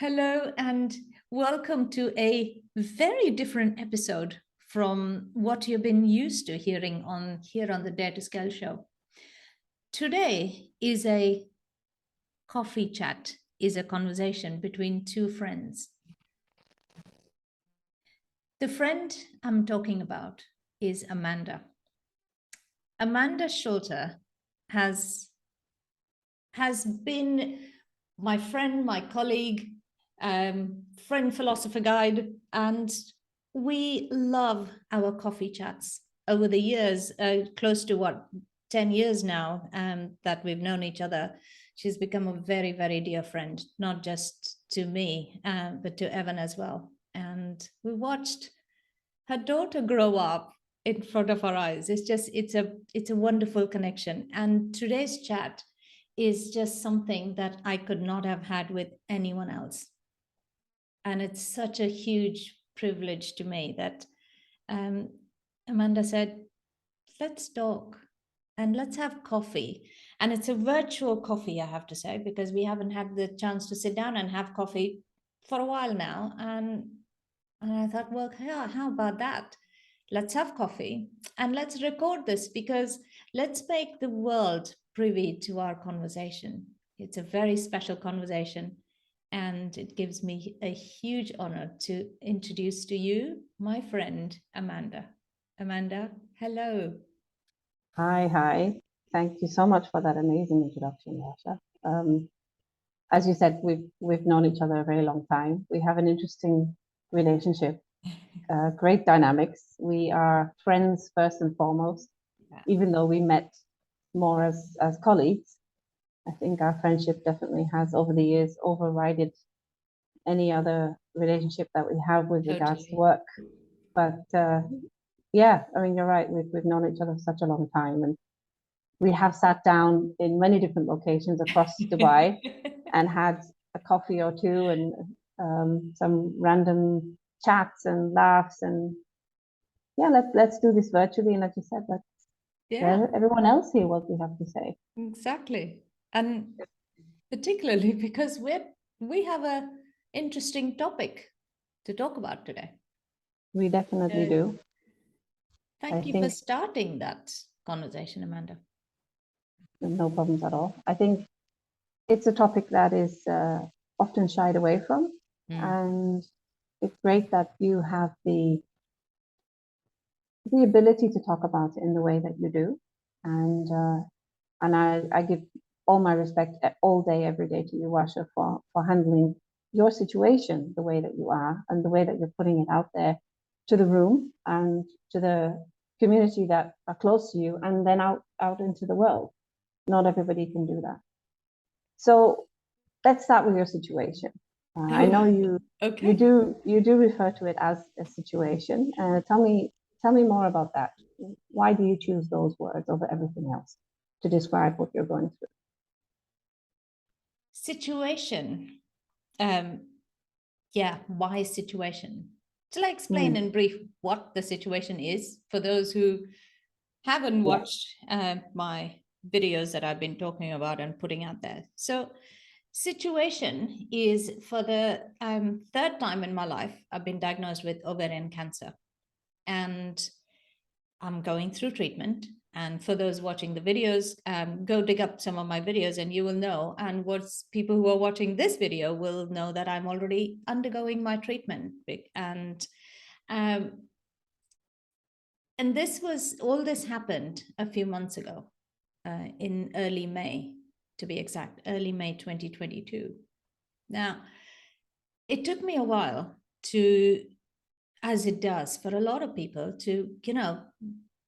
Hello and welcome to a very different episode from what you've been used to hearing here on the Dare to Scale show. Today is a coffee chat, is a conversation between two friends. The friend I'm talking about is Amanda. Amanda Schulter has been my friend, my colleague, friend philosopher guide, and we love our coffee chats over the years, close to 10 years now that we've known each other. She's become a very, very dear friend, not just to me, but to Evan as well. And we watched her daughter grow up in front of our eyes. It's a wonderful connection. And today's chat is just something that I could not have had with anyone else. And it's such a huge privilege to me that Amanda said, let's talk and let's have coffee. And it's a virtual coffee, I have to say, because we haven't had the chance to sit down and have coffee for a while now. And I thought, well, yeah, how about that? Let's have coffee and let's record this, because let's make the world privy to our conversation. It's a very special conversation, and it gives me a huge honor to introduce to you my friend, Amanda. Amanda, hello. Hi. Thank you so much for that amazing introduction, Warsha. As you said, we've known each other a very long time. We have an interesting relationship, great dynamics. We are friends first and foremost, even though we met more as colleagues. I think our friendship definitely has, over the years, overridden any other relationship that we have with regards to work. But yeah, I mean, you're right. We've known each other for such a long time, and we have sat down in many different locations across Dubai and had a coffee or two and some random chats and laughs. And yeah, let's do this virtually. And like you said, let's let everyone else hear what we have to say. Exactly. And particularly because we have a interesting topic to talk about today. We definitely do. Thank you for starting that conversation, Amanda. No problems at all. I think it's a topic that is often shied away from, and it's great that you have the ability to talk about it in the way that you do, and I give all my respect all day, every day to you, Warsha, for handling your situation the way that you are and the way that you're putting it out there to the room and to the community that are close to you, and then out into the world. Not everybody can do that. So let's start with your situation. I know you do refer to it as a situation. Tell me more about that. Why do you choose those words over everything else to describe what you're going through? Situation. Why situation? Shall I explain in brief what the situation is for those who haven't watched my videos that I've been talking about and putting out there? So situation is, for the third time in my life, I've been diagnosed with ovarian cancer, and I'm going through treatment. And for those watching the videos, go dig up some of my videos and you will know. And what's people who are watching this video will know that I'm already undergoing my treatment. And all this happened a few months ago, in early May, to be exact, early May 2022. Now, it took me a while to, as it does for a lot of people, to,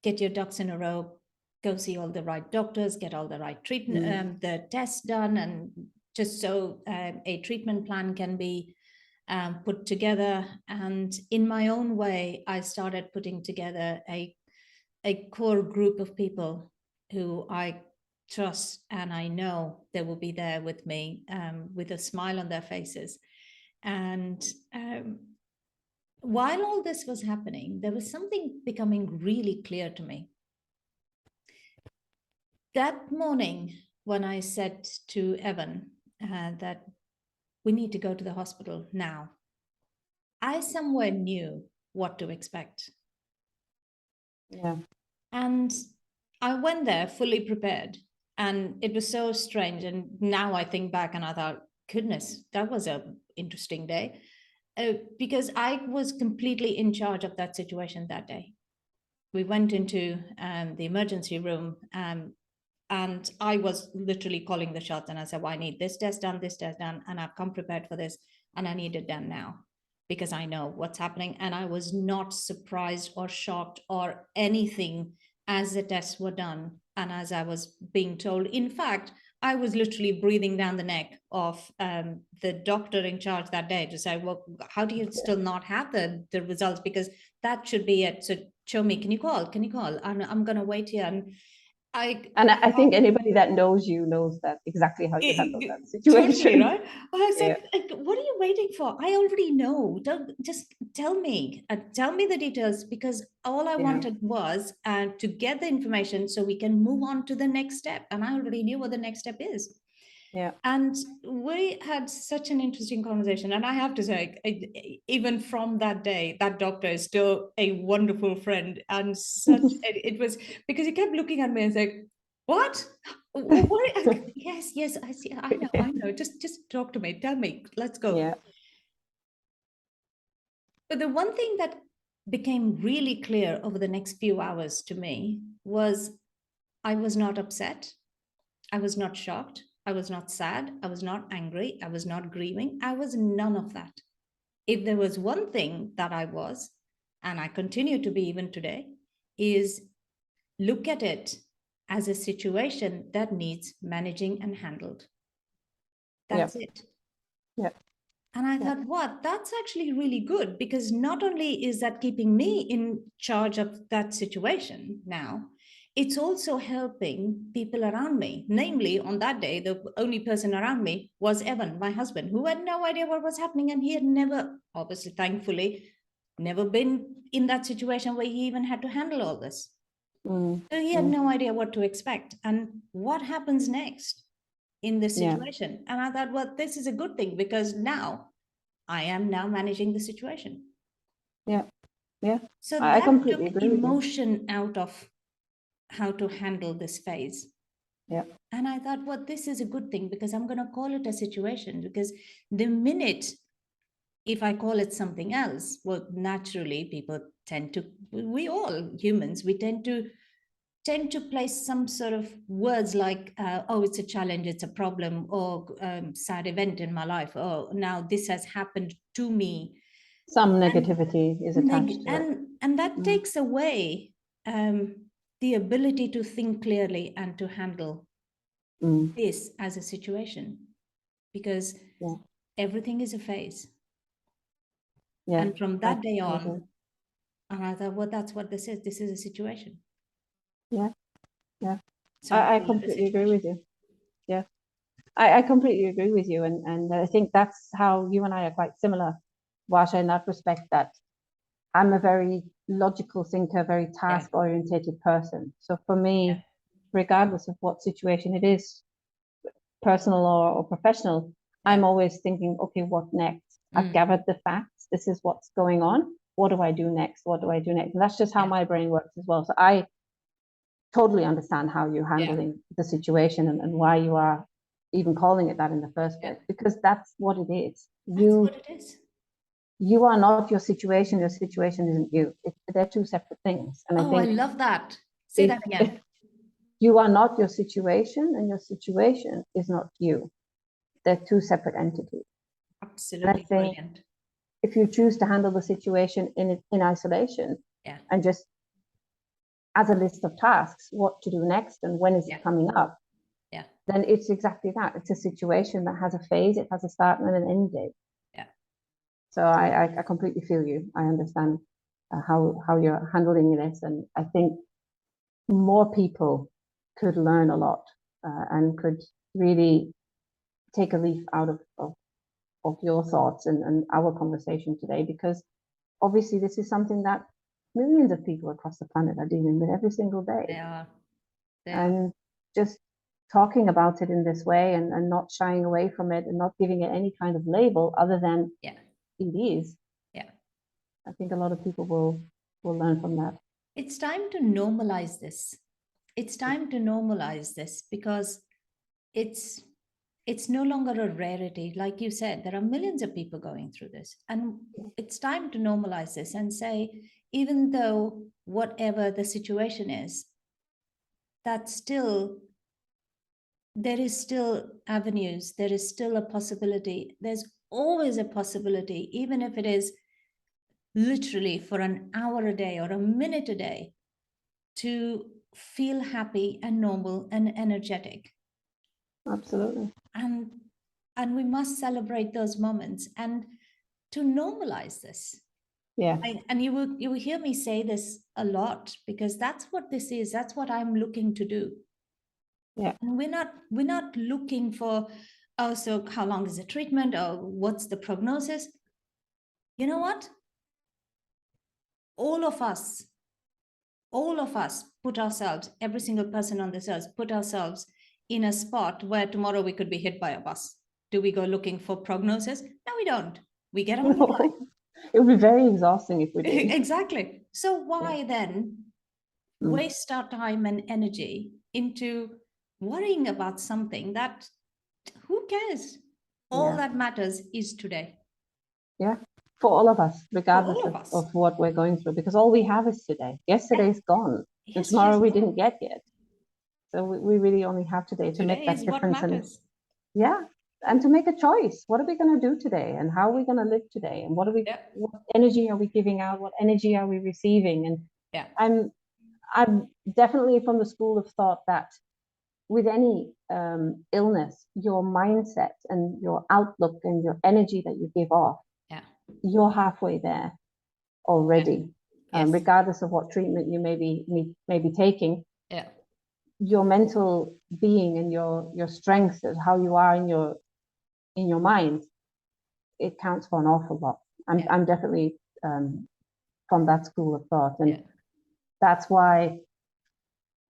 get your ducks in a row, go see all the right doctors, get all the right treatment, the tests done, and just so a treatment plan can be put together. And in my own way, I started putting together a core group of people who I trust, and I know they will be there with me, with a smile on their faces. And while all this was happening, there was something becoming really clear to me. That morning, when I said to Evan that we need to go to the hospital now. I somewhere knew what to expect. Yeah. And I went there fully prepared. And it was so strange. And now I think back and I thought, goodness, that was an interesting day. Because I was completely in charge of that situation that day. We went into the emergency room, and I was literally calling the shots. And I said, well, I need this test done, and I've come prepared for this, and I need it done now because I know what's happening. And I was not surprised or shocked or anything as the tests were done and as I was being told. In fact, I was literally breathing down the neck of the doctor in charge that day to say, well, how do you still not have the results? Because that should be it. So show me, can you call? I'm going to wait here. And I think anybody that knows you knows that exactly how you handle that situation. Totally, right? I was like, what are you waiting for? I already know. Don't just tell me the details, because all I wanted was to get the information so we can move on to the next step. And I already knew what the next step is. Yeah. And we had such an interesting conversation. And I have to say, even from that day, that doctor is still a wonderful friend. And such it was, because he kept looking at me and saying, what? What? Yes, I see. I know. Just talk to me. Tell me. Let's go. Yeah. But the one thing that became really clear over the next few hours to me was I was not upset. I was not shocked. I was not sad. I was not angry. I was not grieving. I was none of that. If there was one thing that I was, and I continue to be even today, is look at it as a situation that needs managing and handled. That's it. Yeah. And I thought, what? That's actually really good, because not only is that keeping me in charge of that situation now, it's also helping people around me. Namely, on that day, the only person around me was Evan, my husband, who had no idea what was happening. And he had never, obviously, thankfully, never been in that situation where he even had to handle all this. So he had no idea what to expect and what happens next in this situation. And I thought, well, this is a good thing, because now I am now managing the situation. Yeah. So I that completely took agree emotion out of how to handle this phase. Yeah. And I thought, well, this is a good thing, because I'm going to call it a situation, because the minute, if I call it something else, well, naturally people tend to, we all humans, we tend to place some sort of words like, oh, it's a challenge, it's a problem, or sad event in my life, oh, now this has happened to me. Some negativity is attached to it. And that takes away the ability to think clearly and to handle this as a situation, because everything is a phase. And from that day on, and I thought, well, that's what this is. This is a situation. Yeah. So I completely agree with you. Yeah. I completely agree with you. And I think that's how you and I are quite similar, Warsha, in that respect, that I'm a very logical thinker, very task-orientated person. So for me, regardless of what situation it is, personal or professional, I'm always thinking, okay, what next? I've gathered the facts. This is what's going on. What do I do next? What do I do next? And that's just how my brain works as well. So I totally understand how you're handling the situation and why you are even calling it that in the first place, because that's what it is. That's what it is. You are not your situation. Your situation isn't you. They're two separate things. And I think I love that. Say that again. You are not your situation, and your situation is not you. They're two separate entities. Absolutely brilliant. If you choose to handle the situation in isolation, and just as a list of tasks, what to do next and when is it coming up, then it's exactly that. It's a situation that has a phase, it has a start and an end date. So I completely feel you. I understand how you're handling this, and I think more people could learn a lot and could really take a leaf out of your thoughts and our conversation today, because obviously this is something that millions of people across the planet are dealing with every single day. They are. And just talking about it in this way and not shying away from it and not giving it any kind of label other than Yeah. it is. Yeah. I think a lot of people will learn from that. It's time to normalize this. It's time to normalize this because it's no longer a rarity. Like you said, there are millions of people going through this. And it's time to normalize this and say, even though whatever the situation is, that still, there is still avenues, there is still a possibility. There's always a possibility, even if it is literally for an hour a day or a minute a day, to feel happy and normal and energetic. Absolutely. And we must celebrate those moments and to normalize this. Yeah. And you will hear me say this a lot because that's what this is. That's what I'm looking to do. Yeah. And we're not looking for, oh, so how long is the treatment or what's the prognosis? You know what? All of us put ourselves, every single person on this earth, put ourselves in a spot where tomorrow we could be hit by a bus. Do we go looking for prognosis? No, we don't. We get on the flight. It would be very exhausting if we did. Exactly. So why then Mm. waste our time and energy into worrying about something that, who cares? All Yeah. that matters is today. Yeah. For all of us, regardless all of us. of what we're going through, because all we have is today. Yesterday's gone. And Yes, tomorrow we gone. didn't get yet. So we really only have today to make that is difference. What matters. Yeah. And to make a choice. What are we going to do today? And how are we going to live today? And what energy are we giving out? What energy are we receiving? And I'm definitely from the school of thought that with any illness, your mindset and your outlook and your energy that you give off, you're halfway there already. Yes. Regardless of what treatment you may be taking. Yeah. Your mental being and your strength and how you are in your mind, it counts for an awful lot. I'm definitely from that school of thought, and that's why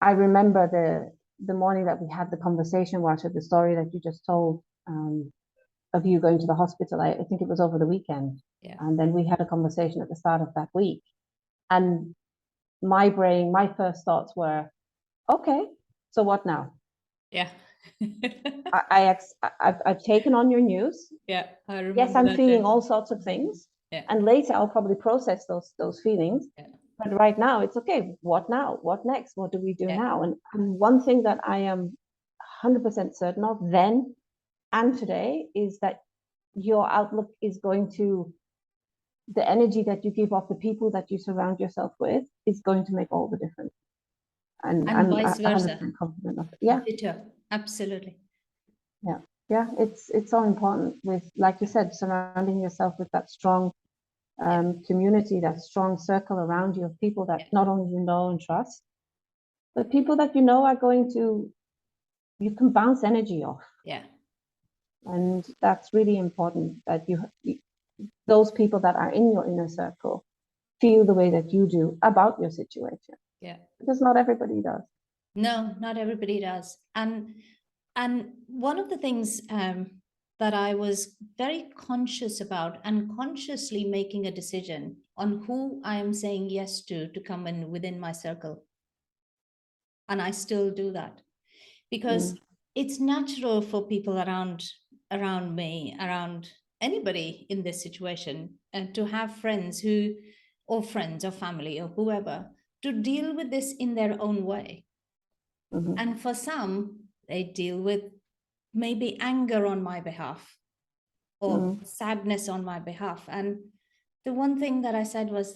I remember the morning that we had the conversation, Warsha, the story that you just told of you going to the hospital. I think it was over the weekend, and then we had a conversation at the start of that week, and my first thoughts were, okay, so what now? Yeah. I've taken on your news. Yeah, I remember. Yes, I'm feeling all sorts of things. Yeah. And later I'll probably process those feelings. Yeah. But right now it's okay. What now? What next? What do we do now? And one thing that I am 100% certain of then and today is that your outlook is going to, the energy that you give off, the people that you surround yourself with is going to make all the difference. And I'm vice versa. 100% confident of it. Yeah. Absolutely. Yeah. Yeah. It's so important with, like you said, surrounding yourself with that strong community, that strong circle around you of people that not only you know and trust, but people that you know are going to, you can bounce energy off. Yeah. And that's really important, that you those people that are in your inner circle feel the way that you do about your situation. Yeah. Because not everybody does. No, not everybody does. And one of the things that I was very conscious about, and consciously making a decision on who I am saying yes to come in within my circle. And I still do that because it's natural for people around me, around anybody in this situation, to have friends or friends or family or whoever, to deal with this in their own way. And for some, they deal with maybe anger on my behalf or sadness on my behalf. And the one thing that I said was,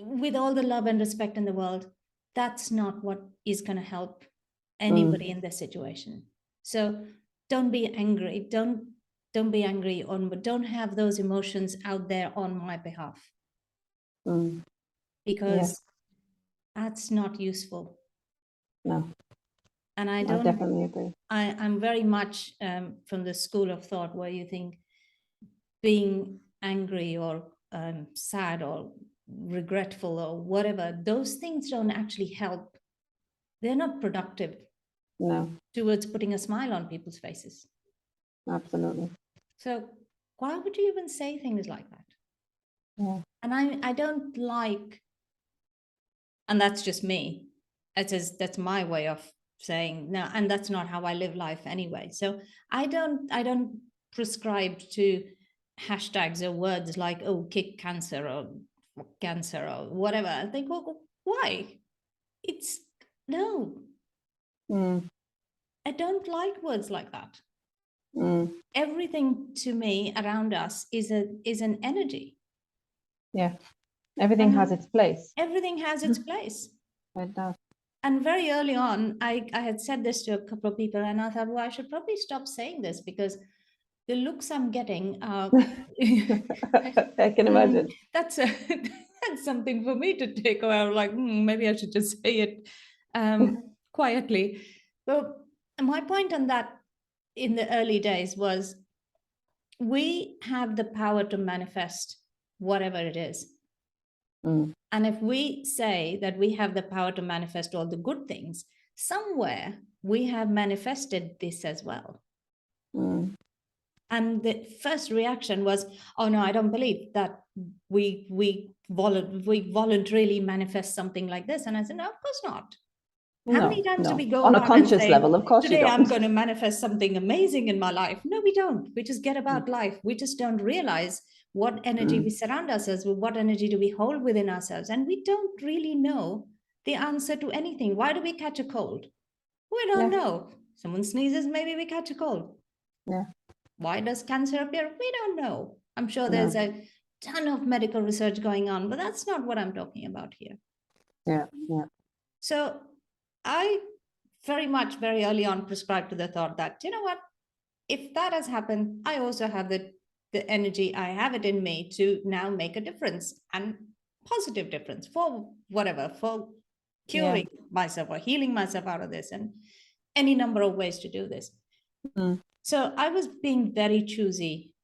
with all the love and respect in the world, that's not what is going to help anybody in this situation. So don't be angry. Don't be angry but don't have those emotions out there on my behalf. Because that's not useful. No. And I definitely agree. I'm very much from the school of thought where you think being angry or sad or regretful or whatever, those things don't actually help they're not productive No, towards putting a smile on people's faces. absolutely. So why would you even say things like that? Yeah. And I don't like, and that's just me. That's my way of saying no, and that's not how I live life anyway. So I don't prescribe to hashtags or words like, oh, kick cancer or whatever. I think, well, why? It's no, Mm, I don't like words like that. mm, Everything to me around us is an energy. yeah. Everything has And its place. everything has its place. It does. And very early on, I had said this to a couple of people, and I thought, well, I should probably stop saying this because the looks I'm getting are I can imagine. that's that's something for me to take away. I'm like, maybe I should just say it quietly. But my point on that in the early days was we have the power to manifest whatever it is. Mm, And if we say that we have the power to manifest all the good things, somewhere we have manifested this as well. mm, And the first reaction was, oh no, I don't believe that we voluntarily manifest something like this. And I said, no, of course not. How many times do we go On a about and conscious say, level, of course you today I'm don't. going to manifest something amazing in my life? No, we don't. We just get about life. We just don't realize what energy we surround ourselves with, what energy do we hold within ourselves. And we don't really know the answer to anything. Why do we catch a cold? We don't know. Someone sneezes, maybe we catch a cold. Yeah. Why does cancer appear? We don't know. I'm sure there's a ton of medical research going on, but that's not what I'm talking about here. Yeah, yeah. So I very early on prescribed to the thought that, you know what, if that has happened, I also have the energy, I have it in me to now make a difference, and positive difference for whatever, for curing myself or healing myself out of this, and any number of ways to do this. So I was being very choosy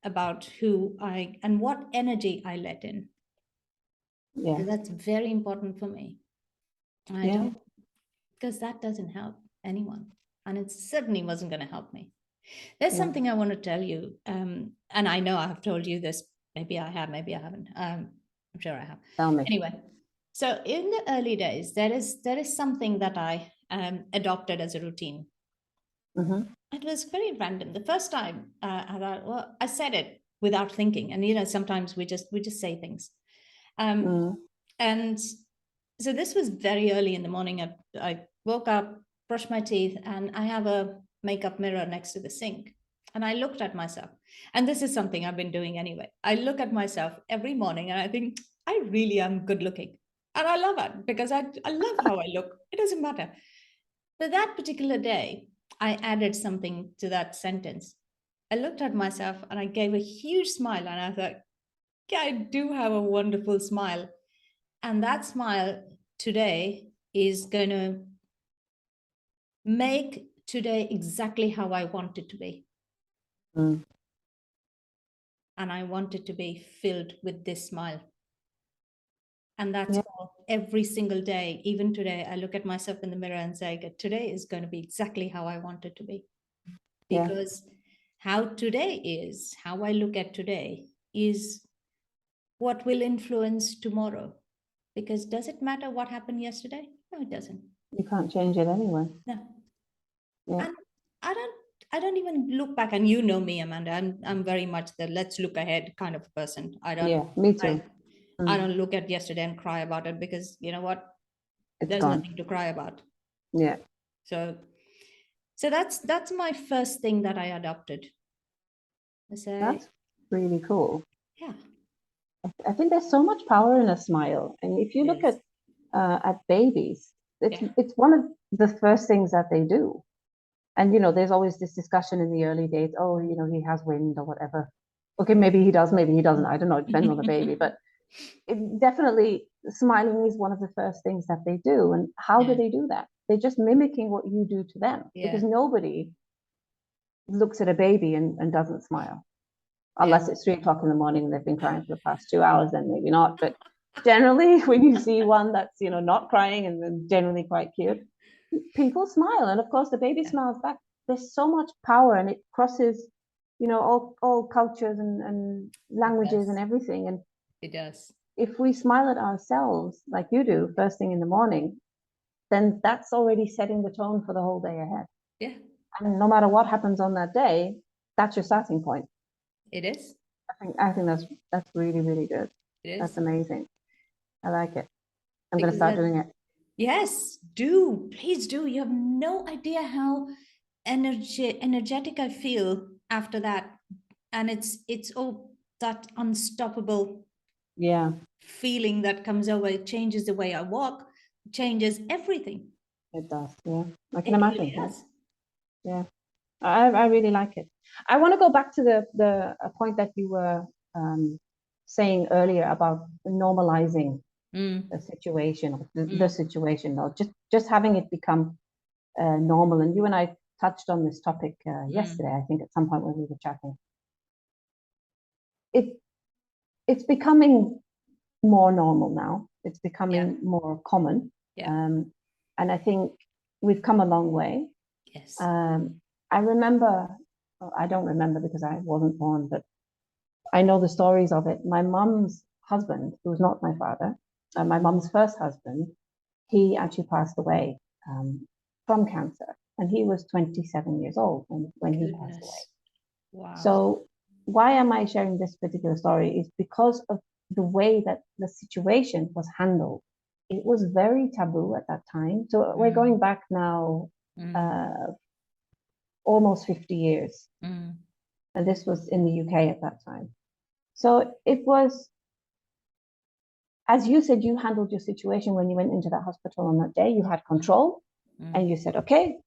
about who I and what energy I let in. Yeah. And that's very important for me. I don't, because that doesn't help anyone. And it certainly wasn't going to help me. There's something I want to tell you. And I know I have told you this. Maybe I have, maybe I haven't. I'm sure I have. Tell me. Anyway, so in the early days, there is something that I adopted as a routine. It was very random. The first time I thought, well, I said it without thinking. And sometimes we just say things. And so this was very early in the morning. I woke up, brushed my teeth, and I have a makeup mirror next to the sink. And I looked at myself. And this is something I've been doing anyway. I look at myself every morning and I think, I really am good looking. And I love it because I love how I look. It doesn't matter. But that particular day, I added something to that sentence. I looked at myself and I gave a huge smile. And I thought, yeah, I do have a wonderful smile. And that smile today is going to make today exactly how I want it to be. And I want it to be filled with this smile. And that's for every single day. Even today, I look at myself in the mirror and say, today is going to be exactly how I want it to be. Because how today is, how I look at today, is what will influence tomorrow. Because does it matter what happened yesterday? No, it doesn't. You can't change it anyway. No. And I don't even look back, and you know me, Amanda. I'm very much the let's look ahead kind of person. I don't. Yeah, me too. I don't look at yesterday and cry about it, because you know what? There's nothing to cry about. Yeah. So that's my first thing that I adopted. That's really cool. Yeah. I think there's so much power in a smile, and if you look at babies, it's one of the first things that they do. And there's always this discussion in the early days. Oh, he has wind or whatever. Okay, maybe he does, maybe he doesn't. I don't know. It depends on the baby, but definitely smiling is one of the first things that they do. And how do they do that? They're just mimicking what you do to them, because nobody looks at a baby and doesn't smile. Unless it's 3 o'clock in the morning and they've been crying for the past 2 hours, then maybe not. But generally, when you see one that's not crying and then generally quite cute, people smile, and of course the baby smiles back. There's so much power, and it crosses, all cultures and languages and everything. And It does. if we smile at ourselves like you do first thing in the morning, then that's already setting the tone for the whole day ahead. Yeah, And no matter what happens on that day, that's your starting point. it is. I think that's really, really good. It That's is. amazing. I like it. I'm going to Because start doing it. Yes, do. Please do. You have no idea how energetic I feel after that. And it's all that unstoppable Yeah, feeling that comes over. It changes the way I walk, changes everything. it does. Yeah, I can It imagine. really does. Yeah, I really like it. I want to go back to the point that you were saying earlier about normalizing the situation, or the situation, or just having it become normal. And you and I touched on this topic yesterday, I think, at some point when we were chatting. It's becoming more normal now. It's becoming more common. And I think we've come a long way. Yes. I remember, I don't remember because I wasn't born, but I know the stories of it. My mum's husband, who's not my father, my mum's first husband, he actually passed away from cancer, and he was 27 years old when he passed away. Wow. So why am I sharing this particular story is because of the way that the situation was handled. It was very taboo at that time. So we're going back now almost 50 years. And this was in the UK at that time. So it was, as you said, you handled your situation when you went into that hospital on that day. You had control and you said, okay,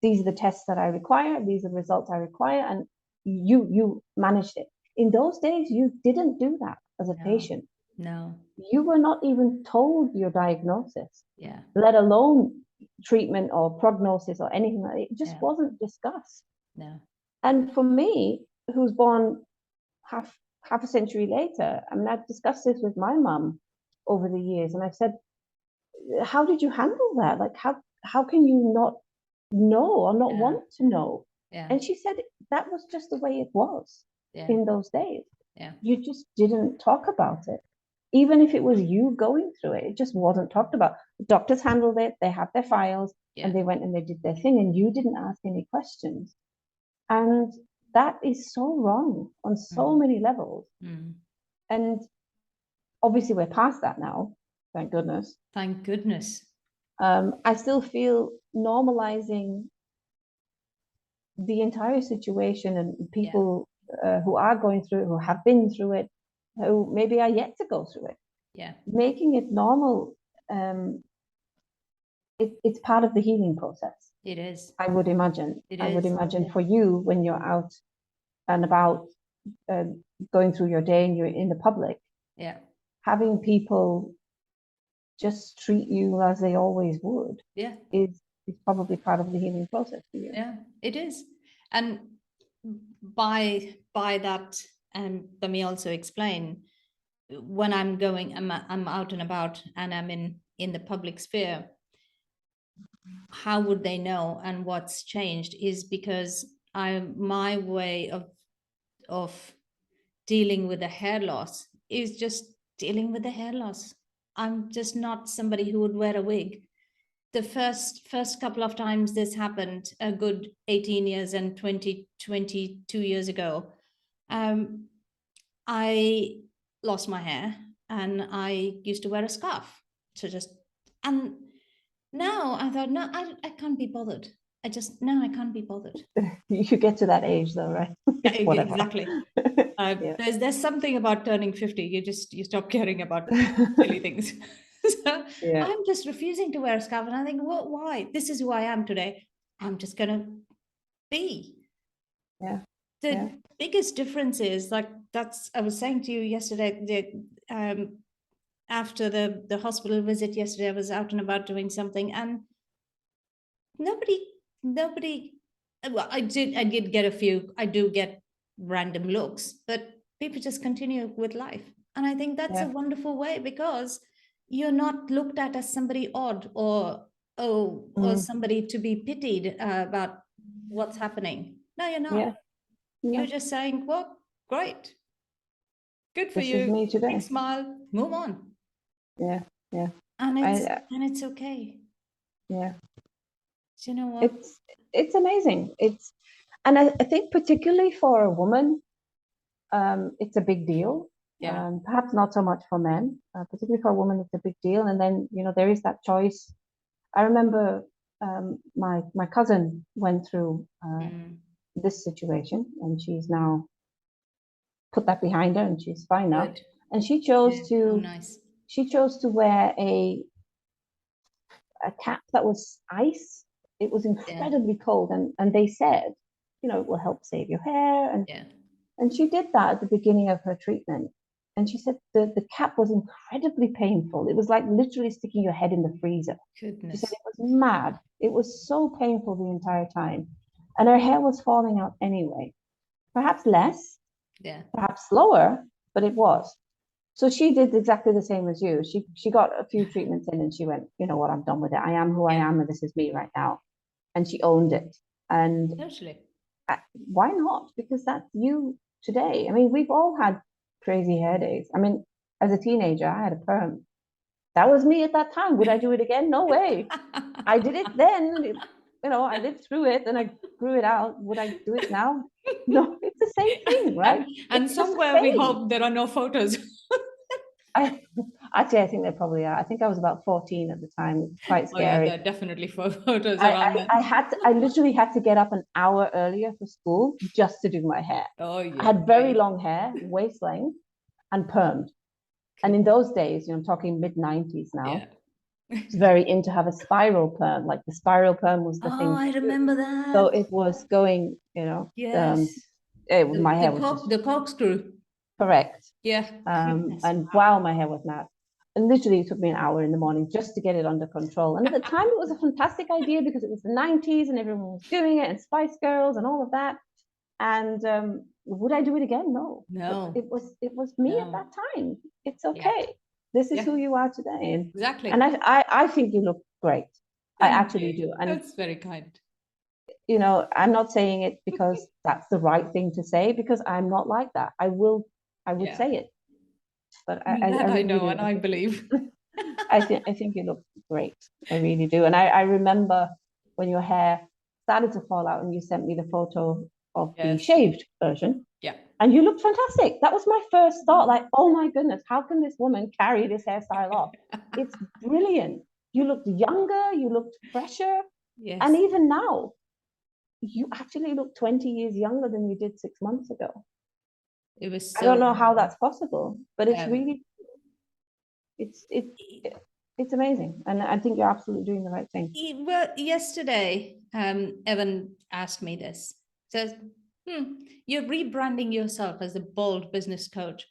these are the tests that I require. These are the results I require. And you managed it. In those days, you didn't do that as a patient. No. You were not even told your diagnosis, Yeah. let alone treatment or prognosis or anything like that. It just wasn't discussed. No. And for me, who's born half a century later, I mean, I've discussed this with my mum over the years, and I've said, how did you handle that? Like, how can you not know or not want to know? And she said that was just the way it was in those days. You just didn't talk about it. Even if it was you going through it, it just wasn't talked about. The doctors handled it, they had their files, and they went and they did their thing, and you didn't ask any questions. And that is so wrong on so many levels. And obviously we're past that now, thank goodness. Thank goodness. I still feel normalizing the entire situation, and people who are going through it, who have been through it, who maybe are yet to go through it. Making it normal, it's part of the healing process. It is. I would imagine. I would imagine for you, when you're out and about going through your day and you're in the public, having people just treat you as they always would is probably part of the healing process for you. Yeah, it is. And by that, let me also explain, when I'm out and about and I'm in the public sphere, how would they know? And what's changed is because my way of dealing with the hair loss is just dealing with the hair loss. I'm just not somebody who would wear a wig. The first couple of times this happened, a good 18 years and 22 years ago, I lost my hair and I used to wear a scarf. And now I thought, no, I can't be bothered. I can't be bothered. You get to that age though, right? Exactly. There's something about turning 50. You stop caring about silly things. So I'm just refusing to wear a scarf, and I think, well, why? This is who I am today. I'm just gonna be. The biggest difference is, like, I was saying to you yesterday, after the hospital visit yesterday, I was out and about doing something, and nobody. Well, I did get a few. I do get random looks, but people just continue with life, and I think that's a wonderful way, because you're not looked at as somebody odd or or somebody to be pitied about what's happening. No, you're not. Yeah. You're just saying, well, great. Good for This you. is me today. Big smile, move on. Yeah. Yeah. And it's okay. Yeah. Do you know what? It's amazing. And I think particularly for a woman, it's a big deal. Yeah. Perhaps not so much for men, particularly for a woman, it's a big deal. And then, there is that choice. I remember my cousin went through this situation, and she's now put that behind her, and she's fine now. Good. And she chose nice. She chose to wear a cap that was ice. It was incredibly cold, and they said, it will help save your hair. And she did that at the beginning of her treatment. And she said the cap was incredibly painful. It was like literally sticking your head in the freezer. Goodness. She said it was mad. It was so painful the entire time. And her hair was falling out anyway. Perhaps less, perhaps slower, but it was. So she did exactly the same as you. She got a few treatments in, and she went, you know what, I'm done with it. I am who I am, and this is me right now. And she owned it. And totally. Why not? Because that's you today. I mean, we've all had crazy hair days. I mean, as a teenager, I had a perm. That was me at that time. Would I do it again? No way. I did it then. I lived through it, and I grew it out. Would I do it now? No, it's the same thing, right? And somewhere we hope there are no photos. Actually, I think there probably are. I think I was about 14 at the time. It's quite scary. Oh, yeah, there are definitely photos around that. I literally had to get up an hour earlier for school just to do my hair. Oh, yeah. I had very long hair, waist length, and permed. And in those days, I'm talking mid-90s now. Yeah. It's very in to have a spiral perm. Like the spiral perm was the thing. Oh, I remember that. So it was going, yes. My hair was just the corkscrew. correct. Yeah. And wow, my hair was mad. And literally it took me an hour in the morning just to get it under control. And at the time it was a fantastic idea because it was the 90s and everyone was doing it, and Spice Girls and all of that. And would I do it again? No. No. But it was me at that time. It's okay. Yeah. This is who you are today. And, exactly. And I think you look great. Thank I actually you. do. And that's very kind. I'm not saying it because that's the right thing to say, because I'm not like that. I would say it. But I know, and I believe. I think you look great. I really do. And I remember when your hair started to fall out and you sent me the photo of the shaved version. Yeah. And you looked fantastic. That was my first thought. Like, oh my goodness, how can this woman carry this hairstyle off? It's brilliant. You looked younger, you looked fresher. Yes. And even now, you actually look 20 years younger than you did 6 months ago. It was I don't know how that's possible, but it's really, it's amazing. And I think you're absolutely doing the right thing. Well, yesterday, Evan asked me this. Says, you're rebranding yourself as a bold business coach.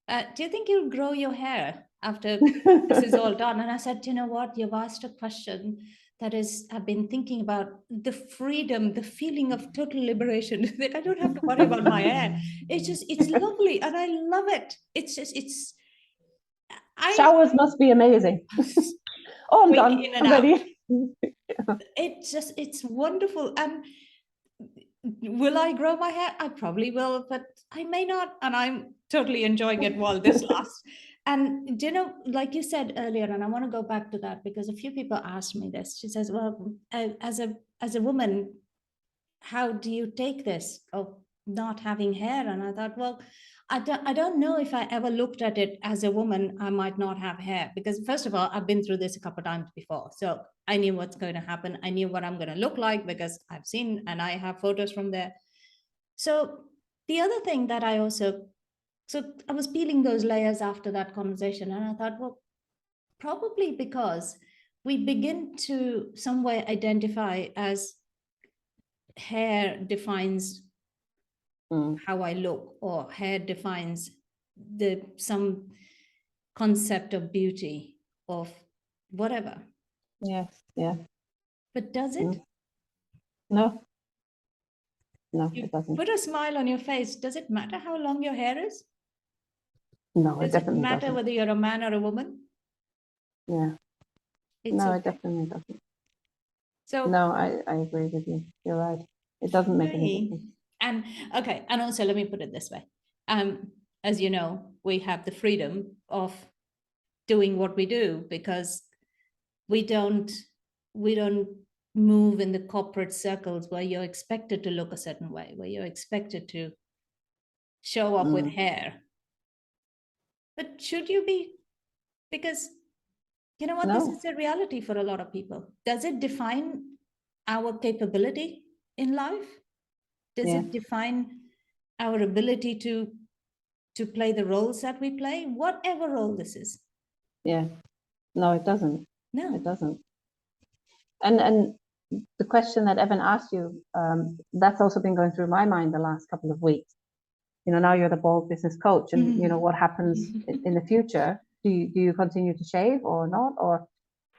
Do you think you'll grow your hair after this is all done? And I said, you know what? You've asked a question that is, I've been thinking about the freedom, the feeling of total liberation, that I don't have to worry about my hair. It's lovely. And I love it. Showers must be amazing. Oh, I'm done. I'm ready. It's wonderful. And will I grow my hair? I probably will, but I may not. And I'm totally enjoying it while this lasts. And, like you said earlier, and I want to go back to that because a few people asked me this. She says, well, as a woman, how do you take this of not having hair? And I thought, well, I don't know if I ever looked at it as a woman, I might not have hair, because first of all, I've been through this a couple of times before. So I knew what's going to happen. I knew what I'm going to look like because I've seen and I have photos from there. So the other thing that I was peeling those layers after that conversation, and I thought, well, probably because we begin to somewhere identify as hair defines how I look, or hair defines some concept of beauty, of whatever. Yes, yeah. But does it? No, it doesn't. Put a smile on your face. Does it matter how long your hair is? No, it definitely matter doesn't. whether you're a man or a woman? Yeah. No, it definitely doesn't. So No, I agree with you. You're right. It doesn't make any difference. And okay, and also let me put it this way. As you know, we have the freedom of doing what we do because we don't move in the corporate circles where you're expected to look a certain way, where you're expected to show up with hair. But should you be? Because you know what, this No. is a reality for a lot of people. Does it define our capability in life? Does it define our ability to play the roles that we play, whatever role this is? Yeah. No, it doesn't. No. It doesn't. And the question that Evan asked you, that's also been going through my mind the last couple of weeks. You know, now you're the bald business coach, and you know what happens in the future. Do you continue to shave or not?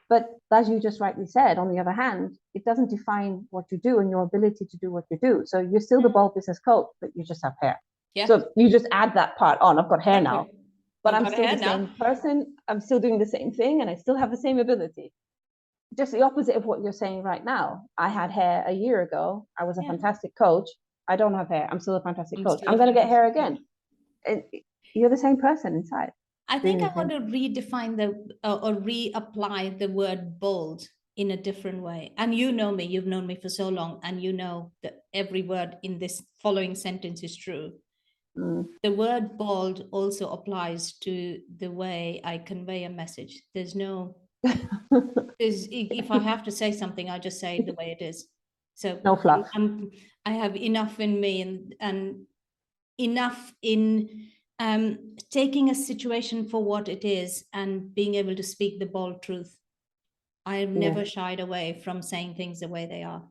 But as you just rightly said, on the other hand, it doesn't define what you do and your ability to do what you do. So you're still the bald business coach, but you just have hair. Yeah. So you just add that part on. I've got hair now, but I'm still the same now. person. I'm still doing the same thing, and I still have the same ability. Just the opposite of what you're saying right now. I had hair a year ago. I was a fantastic coach. I don't have hair. I'm still a fantastic coach. I'm going to get hair again. You're the same person inside. I think I want to redefine or reapply the word bold in a different way. And you know me, you've known me for so long, and you know that every word in this following sentence is true. The word bold also applies to the way I convey a message. There's no, if I have to say something, I just say it the way it is. So no fluff. I have enough in me and enough in taking a situation for what it is and being able to speak the bold truth. I've never shied away from saying things the way they are.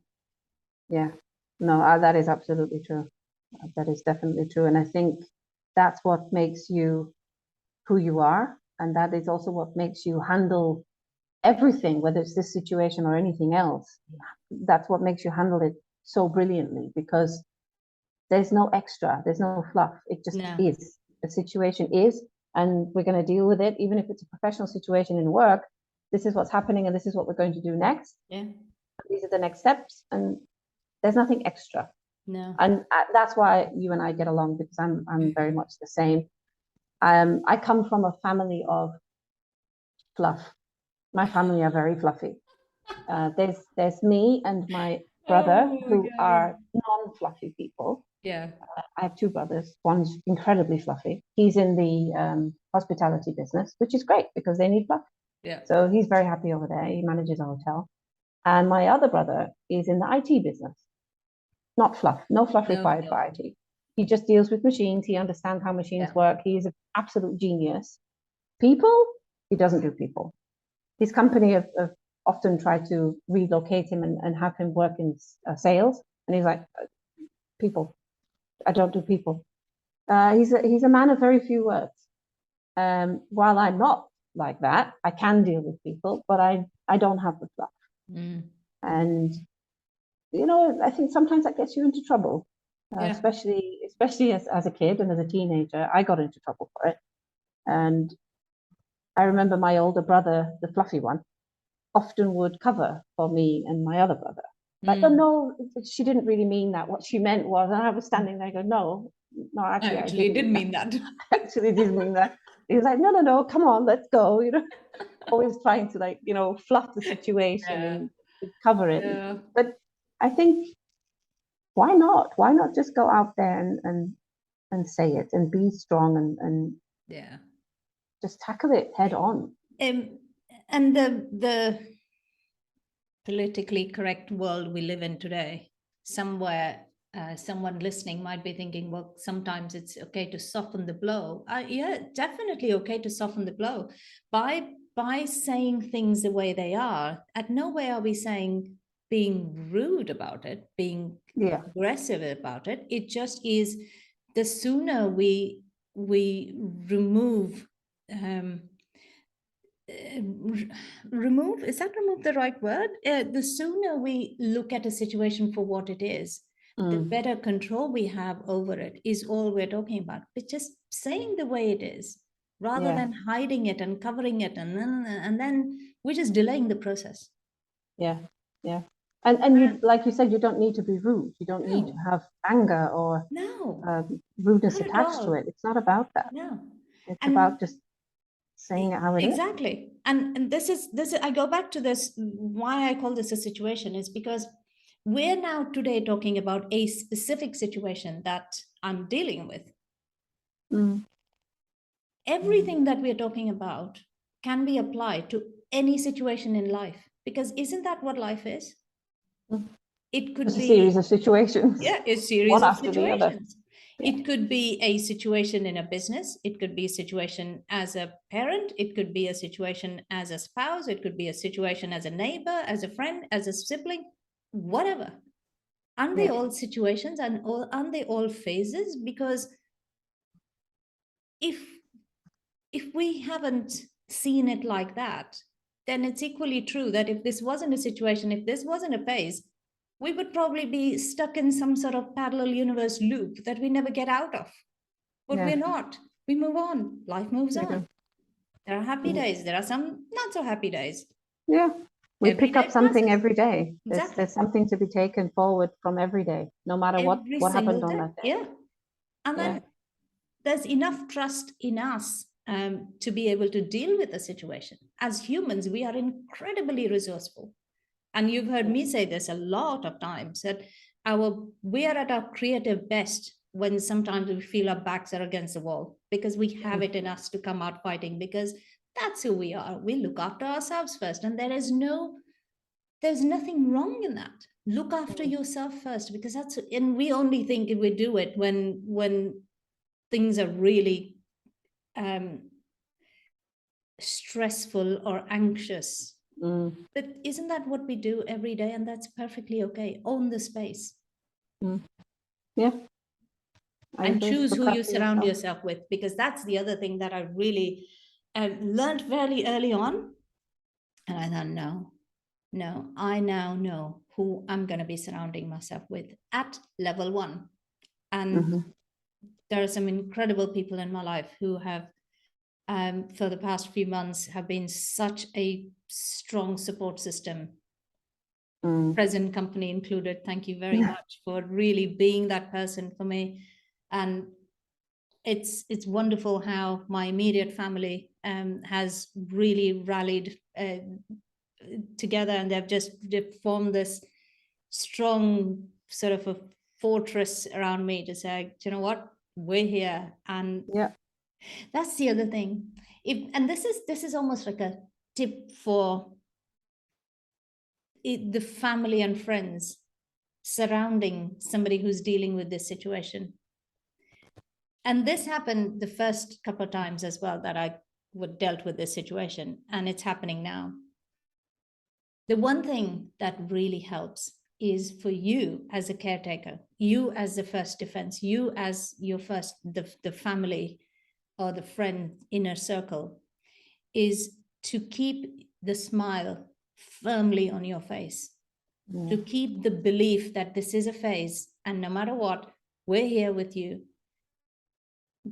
Yeah, no, that is absolutely true. That is definitely true. And I think that's what makes you who you are. And that is also what makes you handle everything, whether it's this situation or anything else. That's what makes you handle it so brilliantly, because there's no extra, there's no fluff. It just is. The situation is, and we're going to deal with it. Even if it's a professional situation in work, this is what's happening and this is what we're going to do next. Yeah. These are the next steps, and there's nothing extra. No. And that's why you and I get along, because I'm very much the same. I come from a family of fluff. My family are very fluffy. There's me and my brother who are non-fluffy people. Yeah. I have two brothers. One's incredibly fluffy. He's in the hospitality business, which is great because they need fluff. Yeah. So he's very happy over there. He manages a hotel. And my other brother is in the IT business. Not fluff, no fluff required for IT. He just deals with machines. He understands how machines work. He is an absolute genius. People, he doesn't do people. His company have often tried to relocate him and have him work in sales. And he's like, people, I don't do people. He's a man of very few words. While I'm not like that, I can deal with people, but I don't have the fluff. And you know, I think sometimes that gets you into trouble, especially as a kid and as a teenager. I got into trouble for it. And I remember my older brother, the fluffy one, often would cover for me and my other brother. Like, oh no, she didn't really mean that. What she meant was, and I was standing there going, no, actually, I did mean that. I actually did mean that. He was like, no, come on, let's go. You know, always trying to, like, you know, fluff the situation and cover it. Yeah. But I think, why not? Why not just go out there and say it and be strong and just tackle it head on. And the politically correct world we live in today, somewhere someone listening might be thinking, well, sometimes it's okay to soften the blow. Yeah, definitely okay to soften the blow by saying things the way they are. At no way are we saying being rude about it, being aggressive about it. It just is, the sooner we remove remove, is that remove the right word? The sooner we look at a situation for what it is, the better control we have over it, is all we're talking about. But just saying the way it is, rather than hiding it and covering it, and then we're just delaying the process. Yeah. And you, like you said, you don't need to be rude. You don't need to No, have anger or no, rudeness not at attached to all. it. It's not about that. No. It's And about just saying it how it is. exactly. And this is I go back to this, why I call this a situation is because we're now today talking about a specific situation that I'm dealing with. Mm. Everything that we're talking about can be applied to any situation in life, because isn't that what life is? Mm. It could Just a be, series of situations, yeah, a series one of after the other. situations. Yeah. It could be a situation in a business. It could be a situation as a parent. It could be a situation as a spouse. It could be a situation as a neighbor, as a friend, as a sibling, whatever. Aren't they Yeah. all situations, and aren't they all phases? Because if we haven't seen it like that, then it's equally true that if this wasn't a situation, if this wasn't a phase, we would probably be stuck in some sort of parallel universe loop that we never get out of. But Yeah. we're not. We move on. Life moves We on. do. There are happy days. There are some not so happy days. Yeah. We Every pick day up something passes. every day. Exactly. There's something to be taken forward from every day, no matter Every what single happened on day. that day. Yeah. And Yeah. then there's enough trust in us to be able to deal with the situation. As humans, we are incredibly resourceful. And you've heard me say this a lot of times, that we are at our creative best when sometimes we feel our backs are against the wall, because we have it in us to come out fighting, because that's who we are. We look after ourselves first, and there's nothing wrong in that. Look after yourself first, because and we only think we do it when things are really stressful or anxious. Mm. But isn't that what we do every day? And that's perfectly okay. Own the space. Mm. Yeah. And choose Look who you after surround yourself. yourself with, because that's the other thing that I really learned very early on. And I thought, no, I now know who I'm going to be surrounding myself with at level 1. And Mm-hmm. there are some incredible people in my life who have, for the past few months, have been such a strong support system. Present company included. Thank you very much for really being that person for me. And it's wonderful how my immediate family has really rallied together, and they've formed this strong sort of a fortress around me to say, you know what, we're here. And yeah, that's the other thing. And this is almost like a tip for the family and friends surrounding somebody who's dealing with this situation. And this happened the first couple of times as well that I dealt with this situation, and it's happening now. The one thing that really helps is for you as a caretaker, you as the first defense, you as your first, the family or the friend inner circle, is to keep the smile firmly on your face, to keep the belief that this is a phase, and no matter what, we're here with you,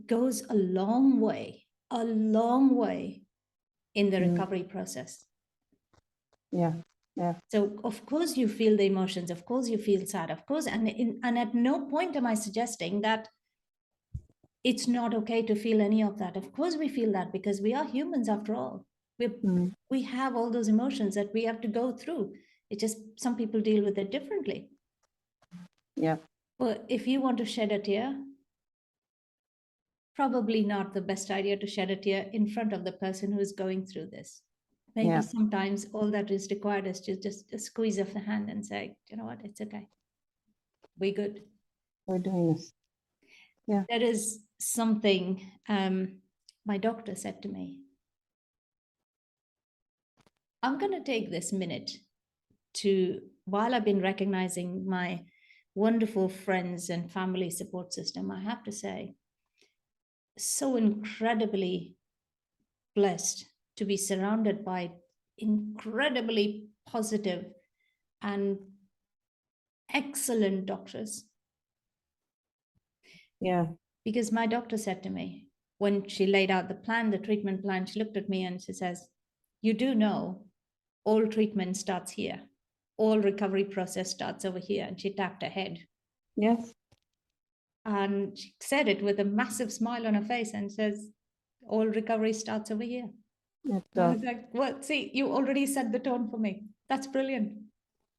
goes a long way in the recovery process. Yeah. So of course you feel the emotions, of course you feel sad, of course, and at no point am I suggesting that it's not okay to feel any of that. Of course we feel that, because we are humans after all. We have all those emotions that we have to go through. It's just some people deal with it differently. Yeah. Well, if you want to shed a tear, probably not the best idea to shed a tear in front of the person who is going through this. Maybe sometimes all that is required is just a squeeze of the hand and say, you know what, it's okay. We're good. We're doing this. Yeah. There is something my doctor said to me. I'm going to take this minute to, while I've been recognizing my wonderful friends and family support system, I have to say, so incredibly blessed to be surrounded by incredibly positive and excellent doctors. Yeah. Because my doctor said to me, when she laid out the plan, the treatment plan, she looked at me and she says, you do know all treatment starts here. all recovery process starts over here. And she tapped her head. Yes. And she said it with a massive smile on her face and says, all recovery starts over here. It And I does. was like, well, see, you already set the tone for me. That's brilliant.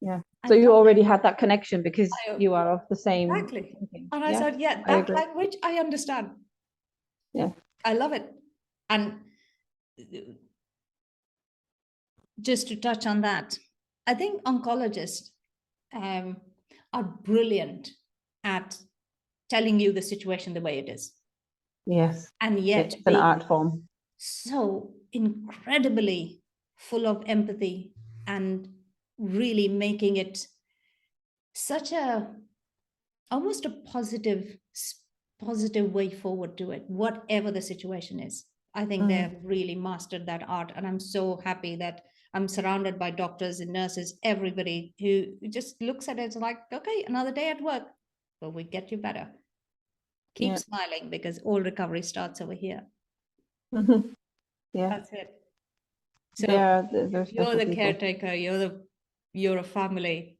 Yeah. I So you love already it. had that connection because you are of the same Exactly. thinking. And I Yeah, said, yeah, I that agree. language, I understand. Yeah. I love it. And just to touch on that, I think oncologists are brilliant at telling you the situation the way it is. Yes. And yet It's an being art form. so incredibly full of empathy and really making it such a almost a positive way forward to it, whatever the situation is. I think they've really mastered that art, and I'm so happy that I'm surrounded by doctors and nurses, everybody who just looks at it like, okay, another day at work, but we get you better. Keep Yeah. smiling, because all recovery starts over here. Yeah. That's it. So They're you're special the people. caretaker, you're a family.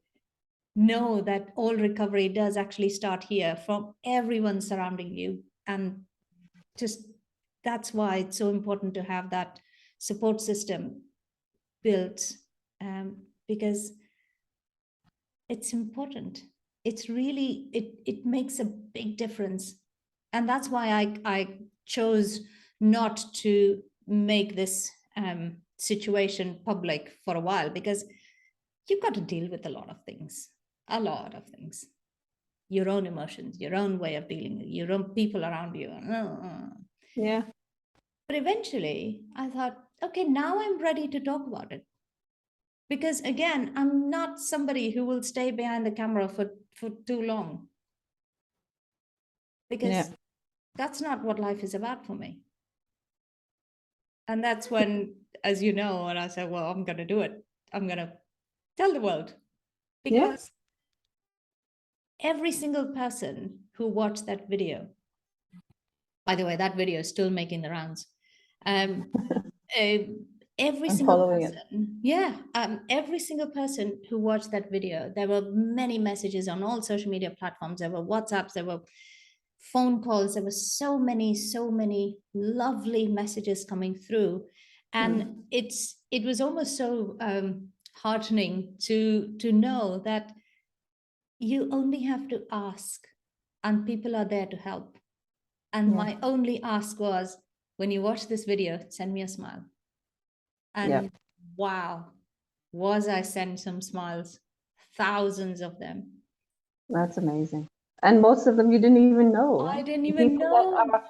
Know that all recovery does actually start here, from everyone surrounding you. And just that's why it's so important to have that support system built, because it's important. It's really, it makes a big difference. And that's why I chose not to make this situation public for a while, because you've got to deal with a lot of things, your own emotions, your own way of dealing, your own people around you. Yeah. But eventually I thought, okay, now I'm ready to talk about it. Because again, I'm not somebody who will stay behind the camera for too long. Because that's not what life is about for me. And that's when, as you know, and I said, well, I'm going to do it. I'm going to tell the world. Because every single person who watched that video, by the way, that video is still making the rounds. Every single person, every single person who watched that video, there were many messages on all social media platforms. There were WhatsApps, there were phone calls, there were so many lovely messages coming through. And it was almost so heartening to know that you only have to ask and people are there to help. And my only ask was, when you watch this video, send me a smile. And wow, was I sent some smiles, thousands of them. That's amazing. And most of them you didn't even know, right? I didn't even People know. that are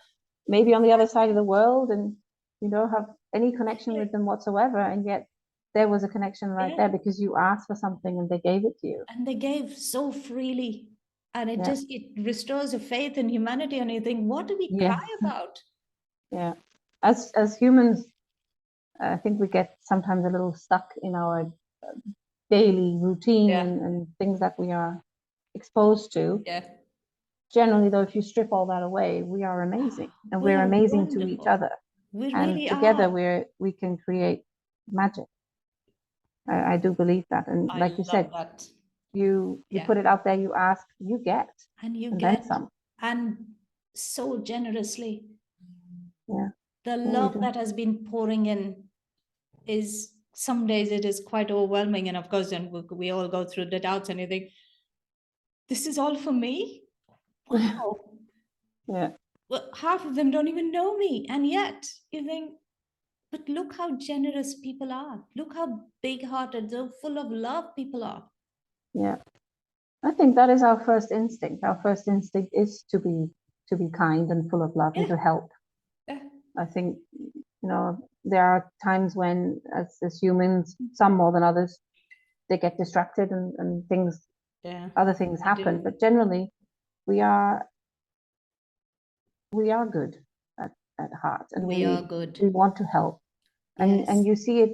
maybe on the other side of the world and you don't have any connection with them whatsoever, and yet there was a connection right there because you asked for something and they gave it to you. And they gave so freely. And it restores a faith in humanity. And you think, what do we cry about? Yeah. As humans, I think we get sometimes a little stuck in our daily routine and things that we are exposed to. Generally, though, if you strip all that away, we are amazing, and we're amazing wonderful to each other. We and really together are. we can create magic. I do believe that, and like you said, that. you put it out there, you ask, you get, and you and get then some. And so generously. The you love do. that has been pouring in is, some days it is quite overwhelming, and of course then we all go through the doubts and you think, this is all for me? Wow. Well, half of them don't even know me, and yet you think, but look how generous people are, look how big-hearted, so full of love people are. I think that is our first instinct. Our first instinct is to be kind and full of love and to help. I think, there are times when as humans, some more than others, they get distracted and things, other things happen. But generally, we are good at heart, and we are good. we want to help, and you see it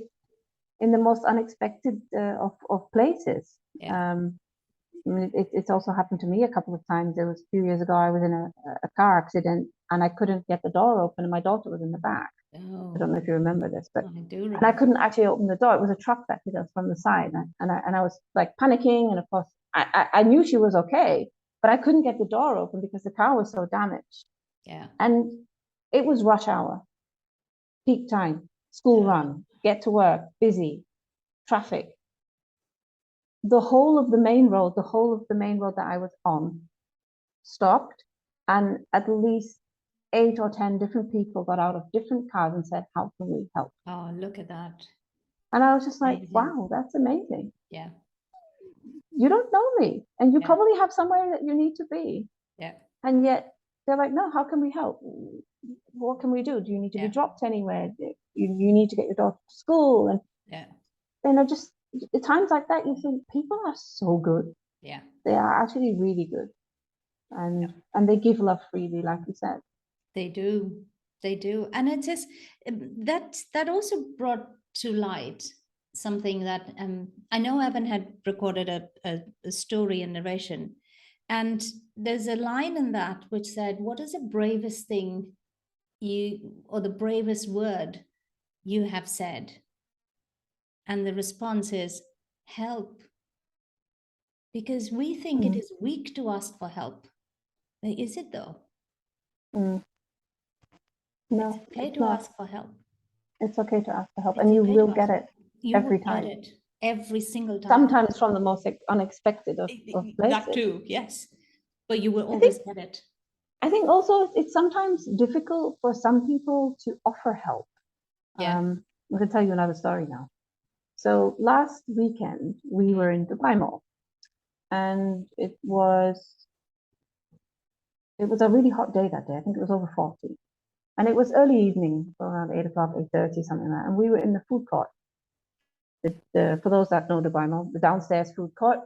in the most unexpected of places. I mean, it's also happened to me a couple of times. There was a few years ago, I was in a car accident and I couldn't get the door open and my daughter was in the back. I don't know if you remember this, but I do remember. and I couldn't actually open the door. It was a truck that hit us from the side, and I was like panicking. And of course, I knew she was okay, but I couldn't get the door open because the car was so damaged. Yeah. And it was rush hour, peak time, school run, get to work, busy, traffic. The whole of the main road that I was on stopped, and at least 8 or 10 different people got out of different cars and said, how can we help? Oh, look at that. And I was just like, Amazing. wow, that's amazing. Yeah. You don't know me, and you Yeah. probably have somewhere that you need to be. Yeah. And yet they're like, no, how can we help? What can we do? Do you need to be dropped anywhere? You need to get your daughter to school. And then I just, at times like that, you think people are so good. Yeah. They are actually really good. And they give love freely, like you said. They do. They do. And it is that also brought to light something that I know Evan had recorded a story and narration. And there's a line in that which said, what is the bravest thing or the bravest word you have said? And the response is help. Because we think it is weak to ask for help. Is it though? No, it's okay to not. ask for help. It's okay to ask for help, It's and you okay will to get it every time. Get it every single time. Sometimes from the most unexpected of places. That too, yes. But you will always get it. I think also it's sometimes difficult for some people to offer help. Yeah. I'm going to tell you another story now. So last weekend we were in Dubai Mall, and it was a really hot day that day. I think it was over 40, and it was early evening, around 8 o'clock, 8:30, something like that. And we were in the food court. For those that know Dubai Mall, the downstairs food court.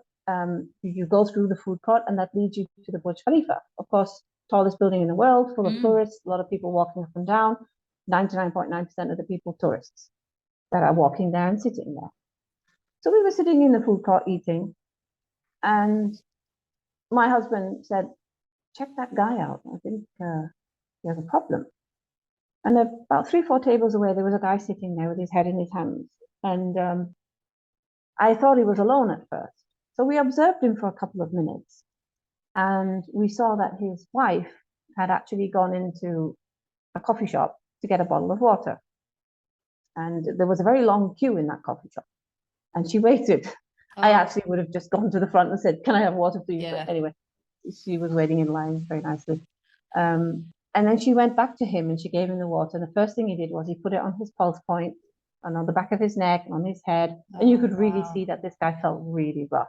You go through the food court, and that leads you to the Burj Khalifa. Of course, tallest building in the world, full of tourists, a lot of people walking up and down. 99.9% of the people tourists that are walking there and sitting there. So we were sitting in the food court eating, and my husband said, check that guy out. I think he has a problem. And about 3-4 tables away, there was a guy sitting there with his head in his hands. And I thought he was alone at first. So we observed him for a couple of minutes. And we saw that his wife had actually gone into a coffee shop to get a bottle of water. And there was a very long queue in that coffee shop. And she waited. I actually would have just gone to the front and said, can I have water, please? Yeah. But anyway, she was waiting in line very nicely. And then she went back to him and she gave him the water. And the first thing he did was he put it on his pulse point and on the back of his neck and on his head. And you could really see that this guy felt really rough.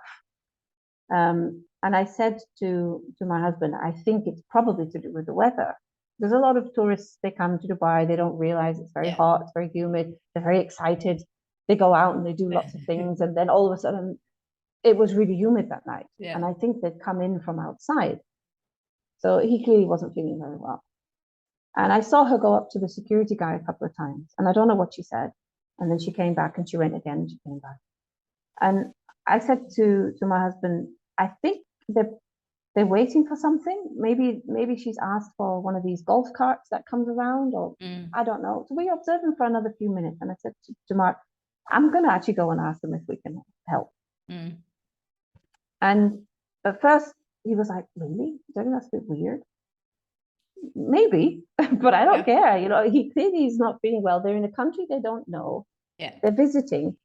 And I said to my husband, I think it's probably to do with the weather. There's a lot of tourists, they come to Dubai, they don't realize it's very hot, it's very humid, they're very excited. They go out and they do lots of things. And then all of a sudden, it was really humid that night. Yeah. And I think they'd come in from outside. So he clearly wasn't feeling very well. And I saw her go up to the security guy a couple of times. And I don't know what she said. And then she came back and she went again and she came back. And I said to my husband, I think they're waiting for something. Maybe she's asked for one of these golf carts that comes around, or I don't know. So we observed him for another few minutes. And I said to Mark, I'm going to actually go and ask them if we can help. And at first he was like, really? Don't you think that's a bit weird? Maybe, but I don't care. You know, he clearly is not feeling well. They're in a country they don't know. Yeah. They're visiting.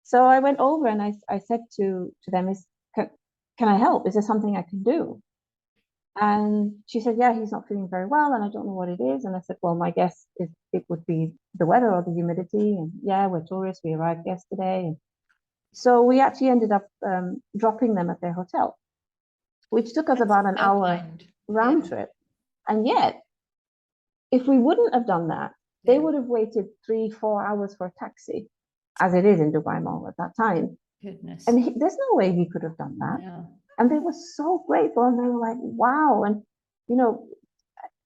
So I went over and I said to them, can I help? Is there something I can do? And she said, yeah, he's not feeling very well and I don't know what it is. And I said, well, my guess is it would be the weather or the humidity. And yeah, we're tourists. We arrived yesterday. And so we actually ended up dropping them at their hotel, which took us about an hour round trip. And yet, if we wouldn't have done that, they would have waited 3-4 hours for a taxi, as it is in Dubai Mall at that time. Goodness. And there's no way he could have done that. Yeah. And they were so grateful. And they were like, wow. And, you know,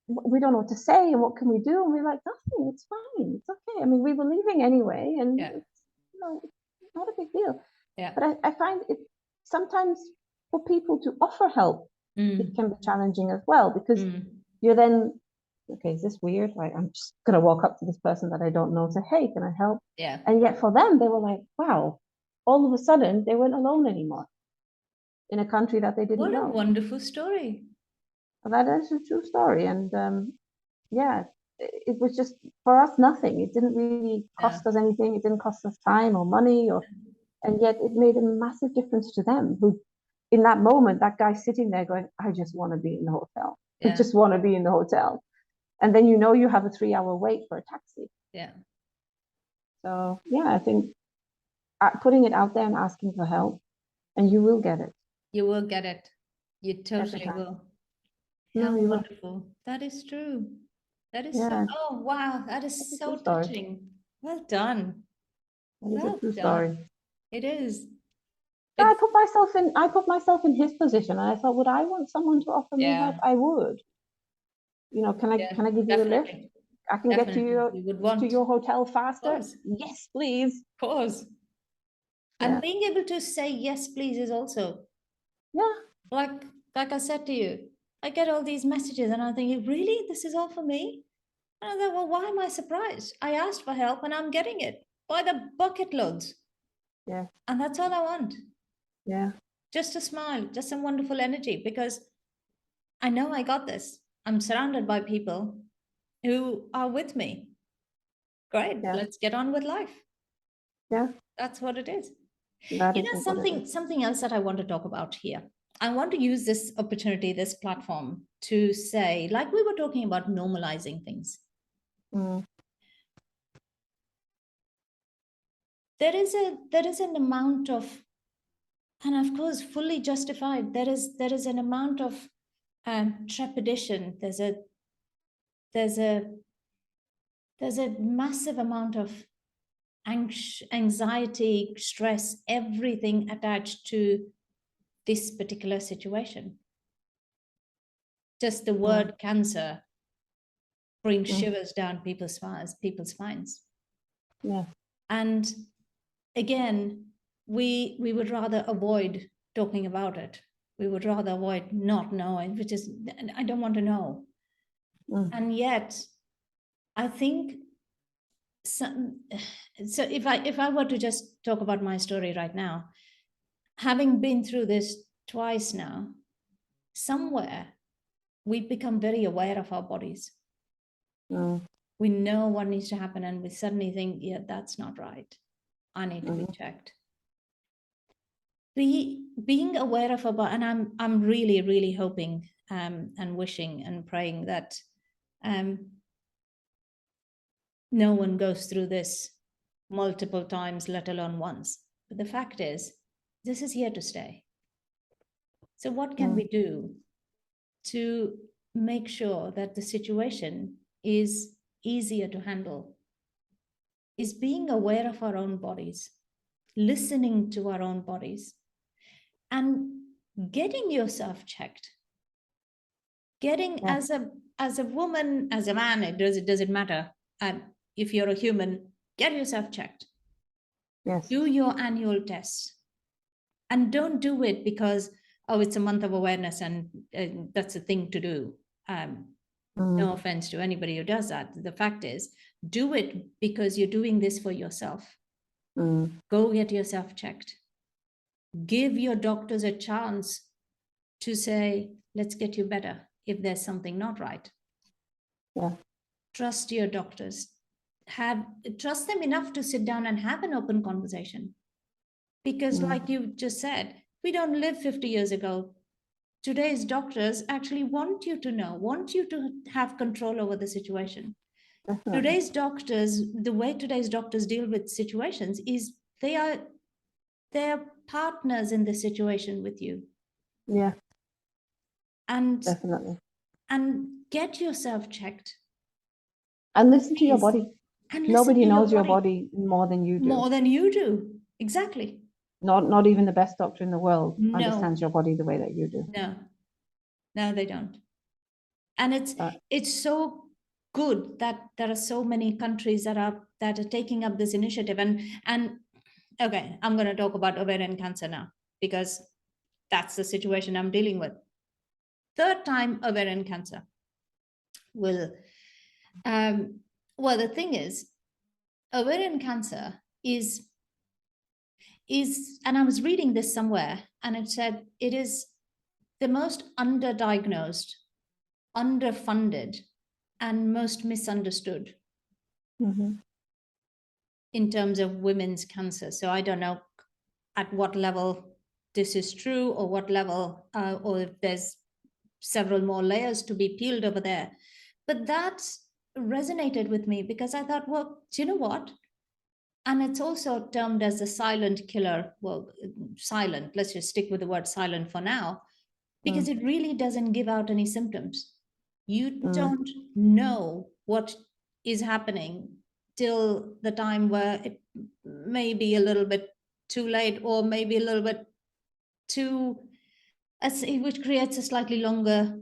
we don't know what to say. And what can we do? And we were like, nothing. It's fine. It's okay. I mean, we were leaving anyway. And, it's, you know, it's not a big deal. Yeah. But I find it sometimes for people to offer help, it can be challenging as well, because you're then okay, is this weird? Like, I'm just gonna walk up to this person that I don't know and say, hey, can I help? Yeah. And yet for them, they were like, wow, all of a sudden they weren't alone anymore in a country that they didn't What a know. wonderful story. And that is a true story. And yeah, it was just for us nothing. It didn't really cost us anything. It didn't cost us time or money, and yet it made a massive difference to them. Who, in that moment, that guy sitting there going, "I just want to be in the hotel. I Yeah. just want to be in the hotel," and then you have a 3-hour wait for a taxi. Yeah. So yeah, I think putting it out there and asking for help, and you will get it You will get it. You every totally time. will. No, How you will. wonderful. That is true. That is so, Yeah, oh wow, that it's is a so true story. touching. Well done. It is a Well true done. story. It is. So It's, I put myself in his position, and I thought, would I want someone to offer me help? yeah, I would. Can I yeah, give you a lift? definitely. I can get Definitely. You would want, to of your hotel faster. course, Yes, please. of course. Yeah, And being able to say yes, please is also yeah, like I said to you, I get all these messages and I'm thinking, really, this is all for me? And I thought, well, why am I surprised? I asked for help and I'm getting it by the bucket loads. yeah, And that's all I want. yeah. Just a smile, just some wonderful energy, because I know I got this. I'm surrounded by people who are with me. Great, Yeah, let's get on with life. yeah. That's what it is. That You is know, what it is. something else that I want to talk about here. I want to use this opportunity, this platform, to say, like we were talking about normalizing things. Mm, There is an amount of, and of course, fully justified. There is an amount of trepidation. There's a massive amount of anxiety, stress, everything attached to this particular situation. Just the word cancer brings shivers down people's spines. yeah. And again, we would rather avoid talking about it. We would rather avoid not knowing, which is, I don't want to know. And yet, I think so if I were to just talk about my story right now, having been through this twice now, somewhere we become very aware of our bodies. We know what needs to happen, and we suddenly think, yeah, that's not right. I need to be checked. Being aware of our body, and I'm really, really hoping and wishing and praying that no one goes through this multiple times, let alone once. But the fact is, this is here to stay. So what can we do to make sure that the situation is easier to handle? Is being aware of our own bodies, listening to our own bodies, and getting yourself checked. Getting as a woman, as a man, it doesn't matter. And if you're a human, get yourself checked. Yes. Do your annual tests. And don't do it because, oh, it's a month of awareness and that's a thing to do. No offense to anybody who does that. The fact is, do it because you're doing this for yourself. Go get yourself checked. Give your doctors a chance to say, let's get you better if there's something not right. Yeah. Trust your doctors. Trust them enough to sit down and have an open conversation. Because like you just said, we don't live 50 years ago. Today's doctors actually want you to know, want you to have control over the situation. Definitely. Today's doctors, the way today's doctors deal with situations is they're partners in the situation with you. Yeah. And definitely. And get yourself checked. And listen to your body. And nobody knows your body more than you do. More than you do. Exactly. Not even the best doctor in the world No. understands your body the way that you do. No, they don't. And it's so good that there are so many countries that are taking up this initiative. And okay, I'm going to talk about ovarian cancer now because that's the situation I'm dealing with. Third time ovarian cancer. Will Well, the thing is, ovarian cancer is, and I was reading this somewhere, and it said it is the most underdiagnosed, underfunded, and most misunderstood in terms of women's cancer. So I don't know at what level this is true, or what level, or if there's several more layers to be peeled over there. But that resonated with me because I thought, well, do you know what? And it's also termed as the silent killer. Well, silent, let's just stick with the word silent for now, because it really doesn't give out any symptoms. You don't know what is happening till the time where it may be a little bit too late, or maybe a little bit too, which creates a slightly longer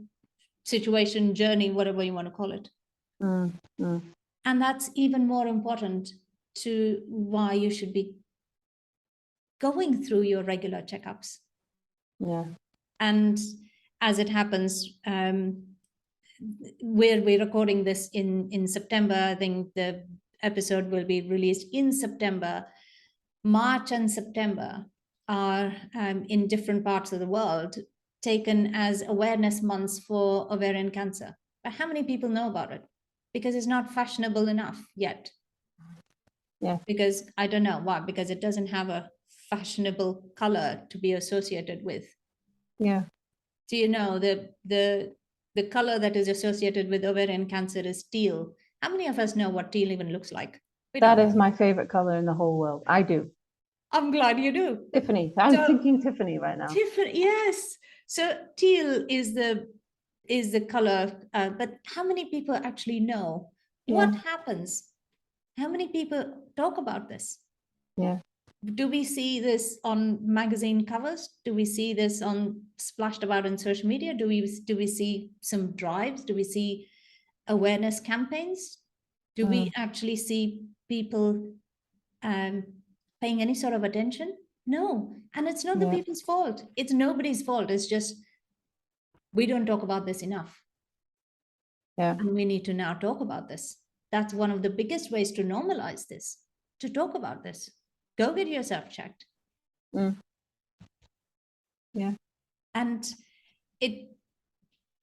situation, journey, whatever you want to call it. And that's even more important to why you should be going through your regular checkups. Yeah. And as it happens, we're recording this in September. I think the episode will be released in September. March and September are, in different parts of the world, taken as awareness months for ovarian cancer. But how many people know about it? Because it's not fashionable enough yet. Yeah. Because I don't know why, because it doesn't have a fashionable color to be associated with. Yeah. Do you know the color that is associated with ovarian cancer is teal? How many of us know what teal even looks like? That is my favorite color in the whole world. I do. I'm glad you do. Tiffany. I'm thinking Tiffany right now. Tiffany, yes. So teal is the color, but how many people actually know what happens? How many people talk about this? Yeah. Do we see this on magazine covers? Do we see this on splashed about in social media? Do we see some drives? Do we see awareness campaigns? Do we actually see people paying any sort of attention? No. And it's not the people's fault. It's nobody's fault. It's just we don't talk about this enough. Yeah. And we need to now talk about this. That's one of the biggest ways to normalize this, to talk about this. Go get yourself checked. Yeah. And it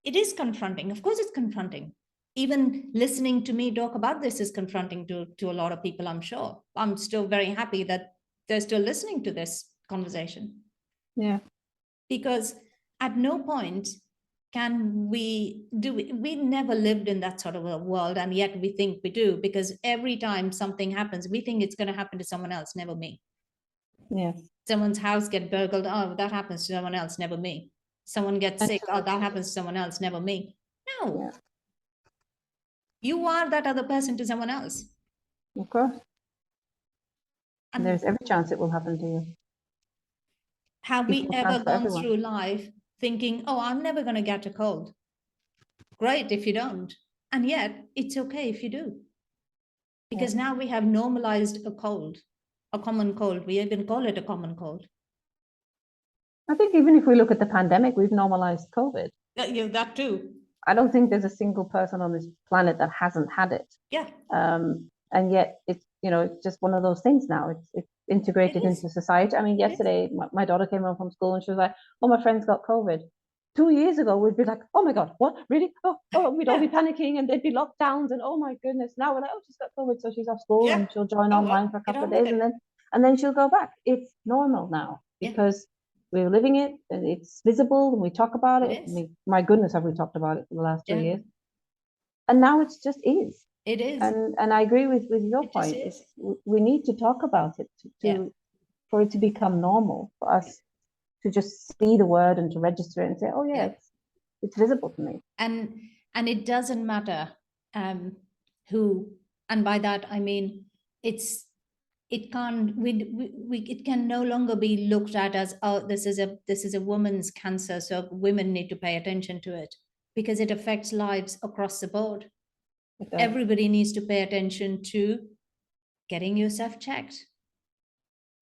is confronting. Of course, it's confronting. Even listening to me talk about this is confronting to a lot of people, I'm sure. I'm still very happy that they're still listening to this conversation. Yeah. Because at no point can we never lived in that sort of a world, and yet we think we do, because every time something happens, we think it's going to happen to someone else, never me. Yeah. Someone's house get burgled, oh, that happens to someone else, never me. Someone gets sick, oh, that happens to someone else, never me. No. Yeah. You are that other person to someone else. Of course. And there's every chance it will happen to you. Have we ever gone through life thinking, oh, I'm never going to get a cold? Great if you don't. And yet it's okay if you do. Because now we have normalized a cold, a common cold. We even call it a common cold. I think even if we look at the pandemic, we've normalized COVID. Yeah, that too. I don't think there's a single person on this planet that hasn't had it. Yeah. And yet it's, it's just one of those things now. It's integrated into society. I mean, yesterday my daughter came home from school and she was like, oh, my friend's got COVID. 2 years ago, we'd be like, oh my God, what? Really? Oh, we'd all be panicking and there'd be lockdowns and oh my goodness. Now we're like, oh, she's got COVID, so she's off school and she'll join online for a couple of days and then she'll go back. It's normal now because we're living it and it's visible and we talk about it. I mean, my goodness, have we talked about it for the last 2 years? And now it's just is. It is. And I agree with your point. We need to talk about it for it to become normal for us to just see the word and to register it and say, oh yeah, it's visible to me. And it doesn't matter who, and by that I mean it can no longer be looked at as, oh, this is a woman's cancer, so women need to pay attention to it, because it affects lives across the board. Everybody needs to pay attention to getting yourself checked.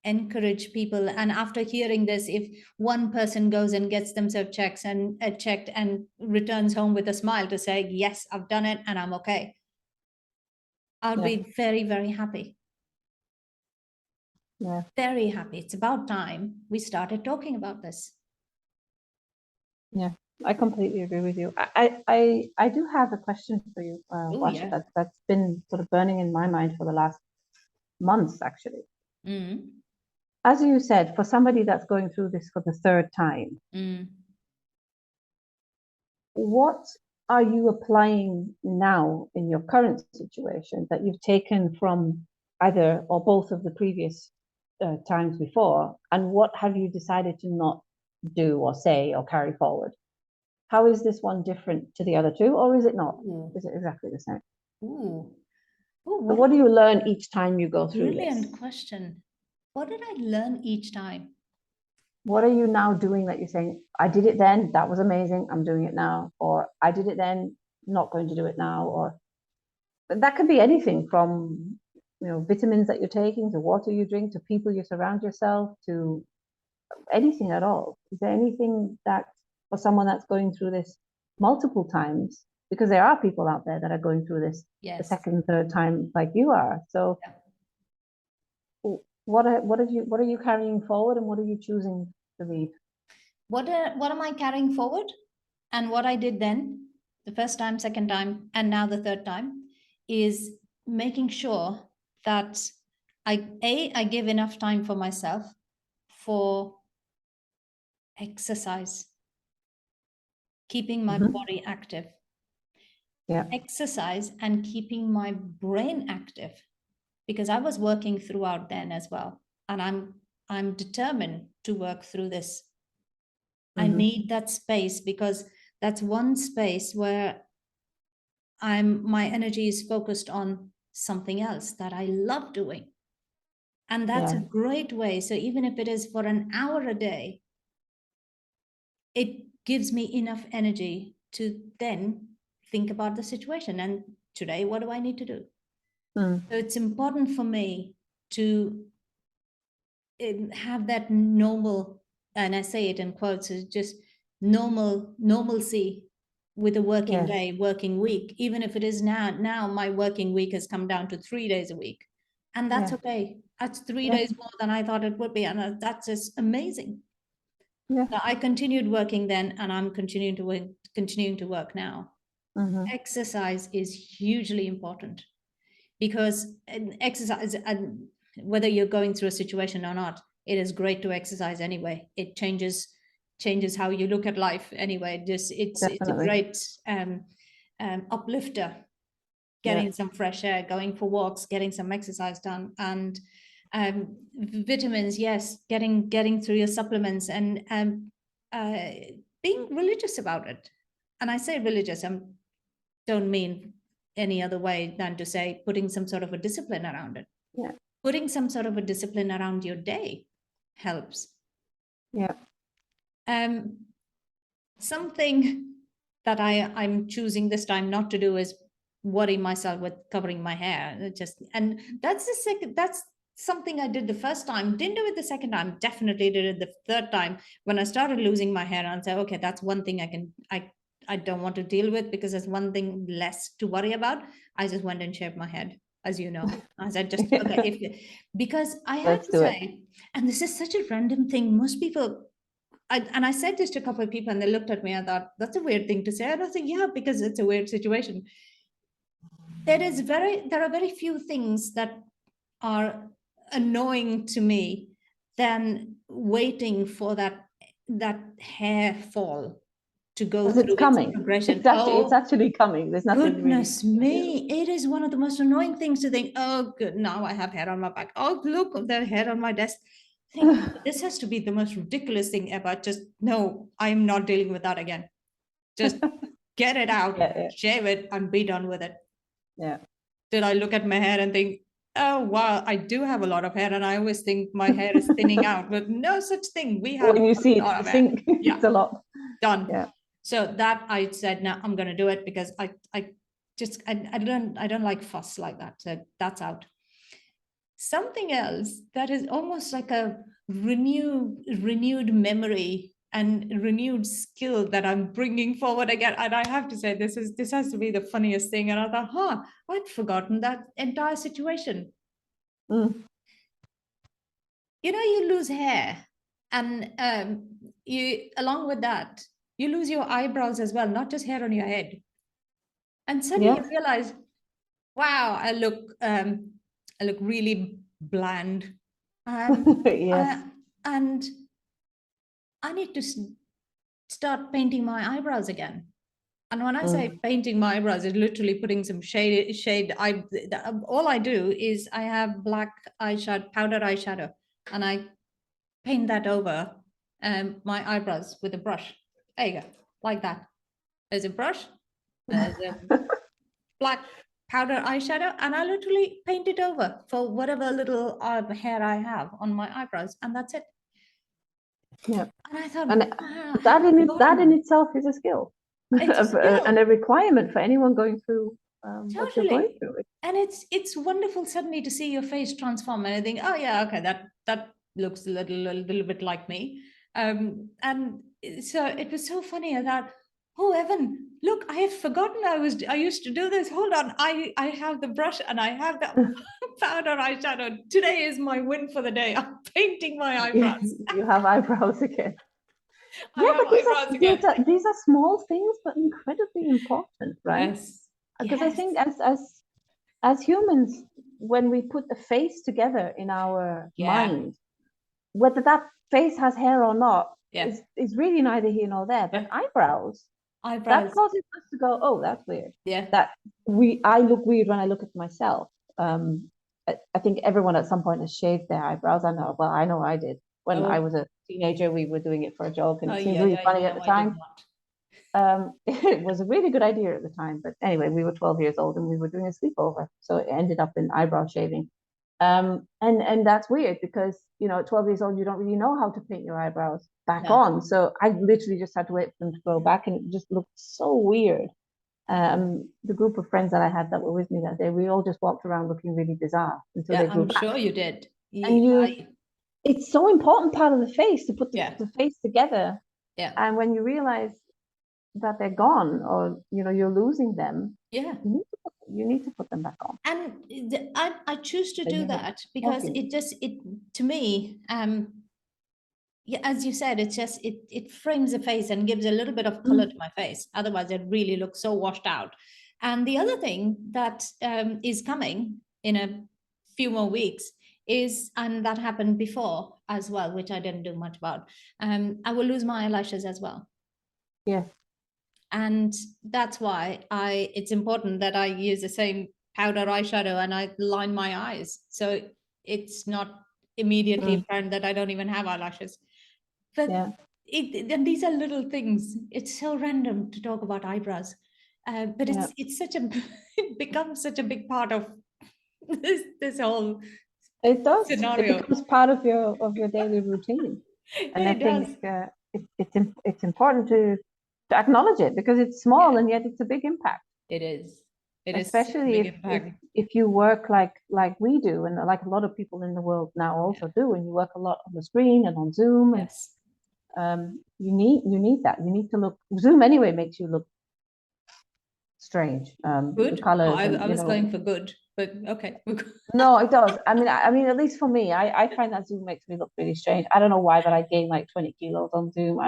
Encourage people, and after hearing this, if one person goes and gets themselves checked and returns home with a smile to say, yes, I've done it and I'm okay, I'll Yeah. be very, very happy. Yeah. Very happy. It's about time we started talking about this. Yeah, I completely agree with you. I do have a question for you, Oh, Warsha, yeah. that's been sort of burning in my mind for the last months, actually. Mm, As you said, for somebody that's going through this for the third time, mm. what are you applying now in your current situation that you've taken from either or both of the previous times before? And what have you decided to not do or say or carry forward? How is this one different to the other two, or is it not? Ooh, Is it exactly the same? ooh. Oh, So what what a do you learn each time you go through this? brilliant question. What did I learn each time? What are you now doing that you're saying, I did it then, that was amazing, I'm doing it now, or I did it then, not going to do it now, or that could be anything from vitamins that you're taking to water you drink to people you surround yourself to anything at all. Is there anything that for someone that's going through this multiple times, because there are people out there that are going through this the Yes. second, third time like you are. So Yeah. what are you carrying forward and what are you choosing to leave? What am I carrying forward? And what I did then, the first time, second time, and now the third time, is making sure that I give enough time for myself for exercise, keeping my Mhm. body active, Yeah. exercise, and keeping my brain active, because I was working throughout then as well, and I'm determined to work through this. I Mhm. need that space because that's one space where my energy is focused on something else that I love doing. And that's a Yeah. great way. So even if it is for an hour a day, it gives me enough energy to then think about the situation. And today, what do I need to do? Mm. So it's important for me to have that normal, and I say it in quotes, is just normalcy with a working Yes. day, working week, even if it is now my working week has come down to 3 days a week. And that's Yeah. okay. That's three Yeah. days more than I thought it would be. And that's just amazing. Yeah. So I continued working then and I'm continuing to work now. Mhm. Exercise is hugely important because exercise, and whether you're going through a situation or not, it is great to exercise anyway. It changes how you look at life anyway. Just it's a Definitely. great uplifter. Yeah. Getting some fresh air, going for walks, getting some exercise done, and vitamins. Yes, getting through your supplements and uh, being religious about it. And I say religious, I don't mean any other way than to say putting some sort of a discipline around it. Yeah. Putting some sort of a discipline around your day helps. Yeah. Um, something that I'm choosing this time not to do is worry myself with covering my hair. And that's something I did the first time, didn't do it the second time, definitely did it the third time when I started losing my hair and said, okay, that's one thing I don't want to deal with because there's one thing less to worry about. I just went and shaved my head, as you know. I said, just okay, because I have Let's to do it. say, and this is such a random thing, most people, and I said this to a couple of people and they looked at me and thought, that's a weird thing to say. And I think, yeah, because it's a weird situation. There are very few things that are annoying to me than waiting for that hair fall to go Because it's through its coming. progression. It's Oh, actually coming. There's nothing really goodness to do. me. It is one of the most annoying things to think, oh, good, now I have hair on my back. Oh, look, there's hair on my desk. Think this has to be the most ridiculous thing ever. Just no, I'm not dealing with that again. Just get it out, Yeah. Yeah. shave it, and be done with it. Yeah. Did I look at my hair and think, oh, wow, I do have a lot of hair, and I always think my hair is thinning out, but no such thing. We have When you see a it lot in of the hair. sink, Yeah, it's a lot. done. Yeah. So that I said, no, I'm going to do it because I don't like fuss like that. So that's out. Something else that is almost like a renewed memory and renewed skill that I'm bringing forward again. And I have to say, this has to be the funniest thing. And I thought, I'd forgotten that entire situation. Mm. You know, you lose hair, and you, along with that, you lose your eyebrows as well, not just hair on your head. And suddenly you realize, wow, I look really bland. Yes. And I need to start painting my eyebrows again. And when I say painting my eyebrows, it's literally putting some shade. All I do is I have black eyeshadow, powder eyeshadow, and I paint that over my eyebrows with a brush. There you go, like that. There's a brush, there's a black powder eyeshadow, and I literally paint it over for whatever little hair I have on my eyebrows, and that's it. Yeah. And I thought, And wow, that in itself is a skill. It's a skill. And a requirement for anyone going through what you're going Totally. through. And it's wonderful suddenly to see your face transform, and I think, oh yeah, okay, that looks a little bit like me. And so it was so funny. I thought, oh Evan, look, I had forgotten I used to do this. Hold on, I have the brush and I have the powder eyeshadow. Today is my win for the day. I'm painting my eyebrows. You have eyebrows again. I have eyebrows again. These are small things, but incredibly important, right? Yes. Because Yes. I think as humans, when we put a face together in our mind, whether that face has hair or not is really neither here nor there. But eyebrows, that causes us to go, oh, that's weird. Yeah. I look weird when I look at myself. I think everyone at some point has shaved their eyebrows. I know I did. When I was a teenager, we were doing it for a joke, and it seemed really funny at the time. It was a really good idea at the time, but anyway, we were 12 years old and we were doing a sleepover, so it ended up in eyebrow shaving. And that's weird because, you know, at 12 years old, you don't really know how to paint your eyebrows back on. So I literally just had to wait for them to grow back, and it just looked so weird. The group of friends that I had that were with me that day, we all just walked around looking really bizarre until they grew back. I'm sure you did. And it's so important part of the face to put the face together. Yeah. And when you realize that they're gone, or you know, you're losing them, you need to put them back on. And I choose to do that because it to me, as you said, it's just it frames the face and gives a little bit of color to my face. Otherwise it really looks so washed out. And the other thing that is coming in a few more weeks is, and that happened before as well, which I didn't do much about, I will lose my eyelashes as well. Yeah. And that's why it's important that I use the same powder eyeshadow and I line my eyes, so it's not immediately apparent that I don't even have eyelashes. But and these are little things. It's so random to talk about eyebrows, but it's such a it becomes such a big part of this whole scenario. It becomes part of your daily routine. And I think it's important to acknowledge it, because it's small and yet it's a big impact. It is. Especially if you work like we do, and like a lot of people in the world now also do, and you work a lot on the screen and on Zoom. And you need that. You need to look. Zoom anyway makes you look strange. Good. Colors. I was going for good, but okay. No, it does. I mean, at least for me, I find that Zoom makes me look really strange. I don't know why, but I gain like 20 kilos on Zoom.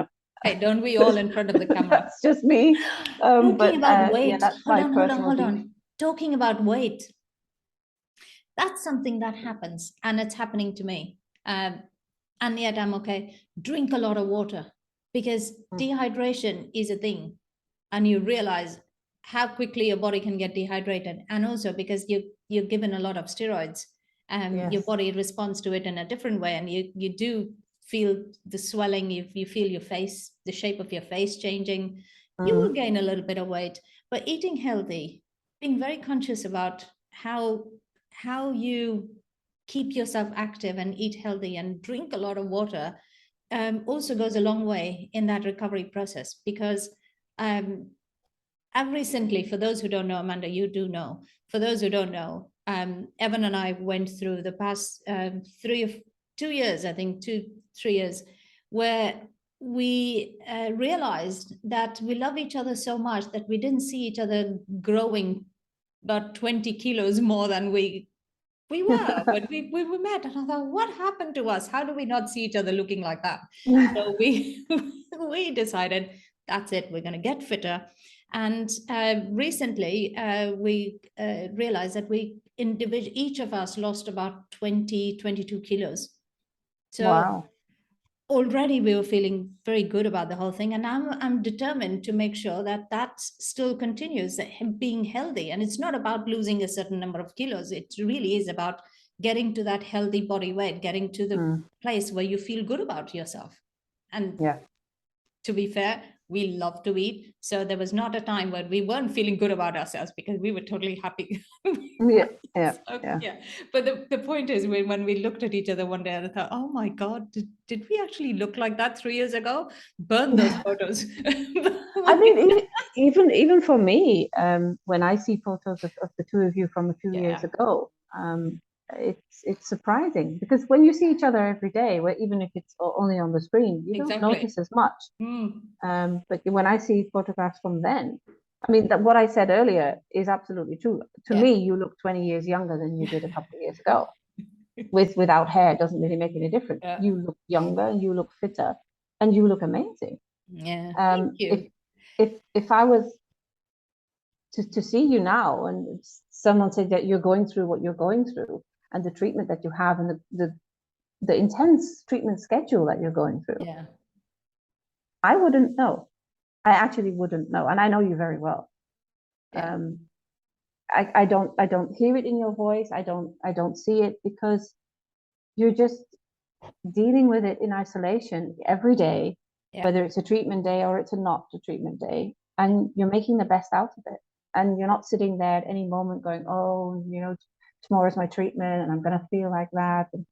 Hey, don't we all in front of the camera? That's just me. Talking about weight. Yeah, that's Hold on. Talking about weight. That's something that happens, and it's happening to me. And yet I'm okay. Drink a lot of water, because dehydration is a thing, and you realize how quickly your body can get dehydrated. And also because you're given a lot of steroids, your body responds to it in a different way, and you do feel the swelling, you feel your face, the shape of your face changing. You will gain a little bit of weight. But eating healthy, being very conscious about how you keep yourself active and eat healthy and drink a lot of water, also goes a long way in that recovery process. Because I've recently, for those who don't know, Amanda, you do know, for those who don't know, Evan and I went through the past 3 years, where we realized that we love each other so much that we didn't see each other growing about 20 kilos more than we were when we met. And I thought, what happened to us? How do we not see each other looking like that? So we we decided, that's it, we're going to get fitter. And recently we realized that each of us lost about 22 kilos. So Wow. already we were feeling very good about the whole thing, and I'm determined to make sure that still continues, that him being healthy. And it's not about losing a certain number of kilos, it really is about getting to that healthy body weight, getting to the place where you feel good about yourself. And Yeah. to be fair, we love to eat, so there was not a time when we weren't feeling good about ourselves, because we were totally happy. Yeah. Yeah. So, Yeah. yeah. But the point is, when we looked at each other one day and I thought, oh my God, did we actually look like that 3 years ago? Burn those photos. I mean, even for me, when I see photos of the two of you from a few years Yeah, ago, it's surprising, because when you see each other every day, where even if it's only on the screen, you don't exactly. notice as much. Mm, But when I see photographs from then, I mean, what I said earlier is absolutely true. To yeah. me, you look 20 years younger than you did a couple of years ago. Without hair, doesn't really make any difference. Yeah. You look younger, you look fitter, and you look amazing. Yeah. Thank you. If I was to see you now, and someone said that you're going through what you're going through, and the treatment that you have, and the intense treatment schedule that you're going through, Yeah. I wouldn't know. I actually wouldn't know, and I know you very well. Yeah. I don't hear it in your voice. I don't see it, because you're just dealing with it in isolation every day, Yeah. whether it's a treatment day or it's a not a treatment day, and you're making the best out of it. And you're not sitting there at any moment going, oh, tomorrow's my treatment and I'm going to feel like that. And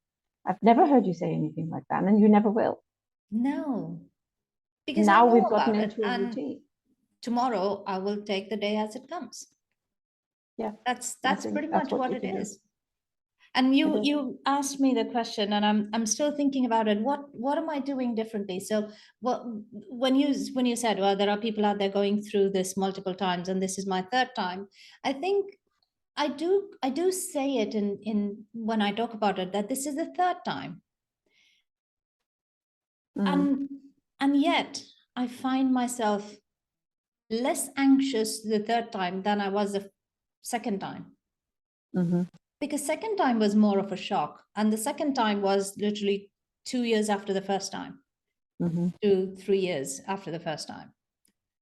I've never heard you say anything like that, and you never will. No, because I Now know we've gotten about it, into a and routine. tomorrow I will take the day as it comes. Yeah, That's I pretty think that's much what what you it should do. is. And It is. you asked me the question, and I'm still thinking about it. What am I doing differently? So when you said, well, there are people out there going through this multiple times, and this is my third time, I think I do say it in when I talk about it, that this is the third time. And yet I find myself less anxious the third time than I was the second time. Mm-hmm. Because second time was more of a shock, and the second time was literally 2 years after the first time. Mm-hmm. 2-3 years after the first time.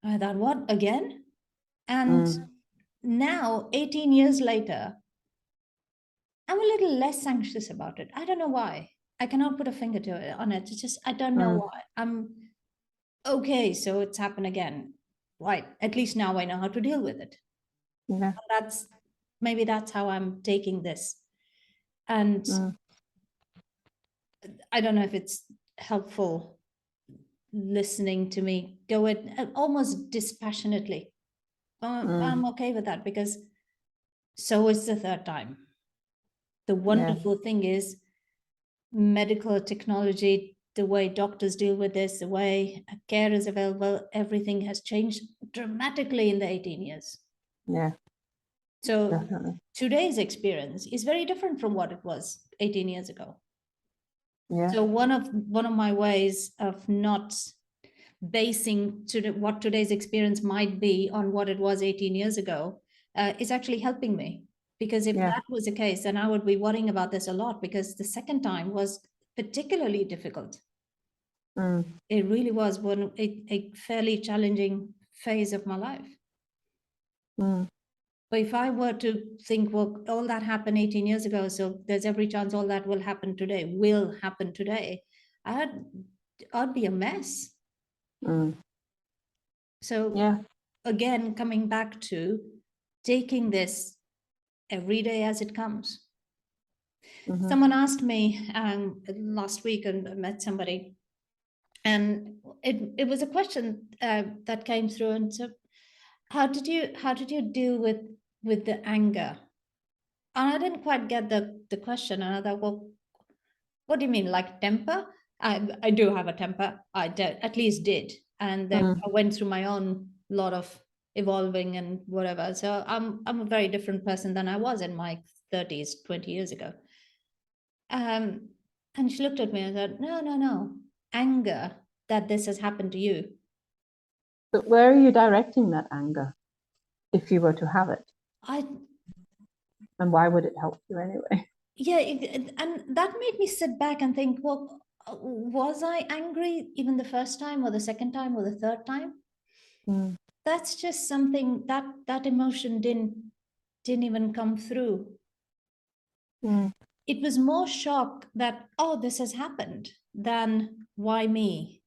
I thought, what, again? And now 18 years later, I'm a little less anxious about it. I don't know why. I cannot put a finger to it on it. It's just, I don't know why. I'm okay, so it's happened again. Right. At least now I know how to deal with it. Yeah. Maybe that's how I'm taking this. And I don't know if it's helpful listening to me go it almost dispassionately. I'm okay with that, because so is the third time. The wonderful thing is medical technology, the way doctors deal with this, the way care is available, everything has changed dramatically in the 18 years. Yeah. So Definitely. today's experience is very different from what it was 18 years ago. Yeah. So one of my ways of not basing what today's experience might be on what it was 18 years ago is actually helping me. Because if that was the case, then I would be worrying about this a lot, because the second time was particularly difficult. It really was a fairly challenging phase of my life. But if I were to think, well, all that happened 18 years ago, so there's every chance all that will happen today, I'd be a mess. So again, coming back to taking this every day as it comes. Someone asked me last week, and I met somebody, and it was a question that came through, and so how did you deal with the anger? And I didn't quite get the question, and I thought, well, what do you mean, like temper? I do have a temper. At least did. And then I went through my own lot of evolving and whatever. So I'm a very different person than I was in my 30s, 20 years ago. And she looked at me and said, no, anger that this has happened to you. But where are you directing that anger, if you were to have it? And why would it help you anyway? Yeah, and that made me sit back and think, well, was I angry even the first time or the second time or the third time? That's just something that emotion didn't even come through. It was more shock that, oh, this has happened, than why me?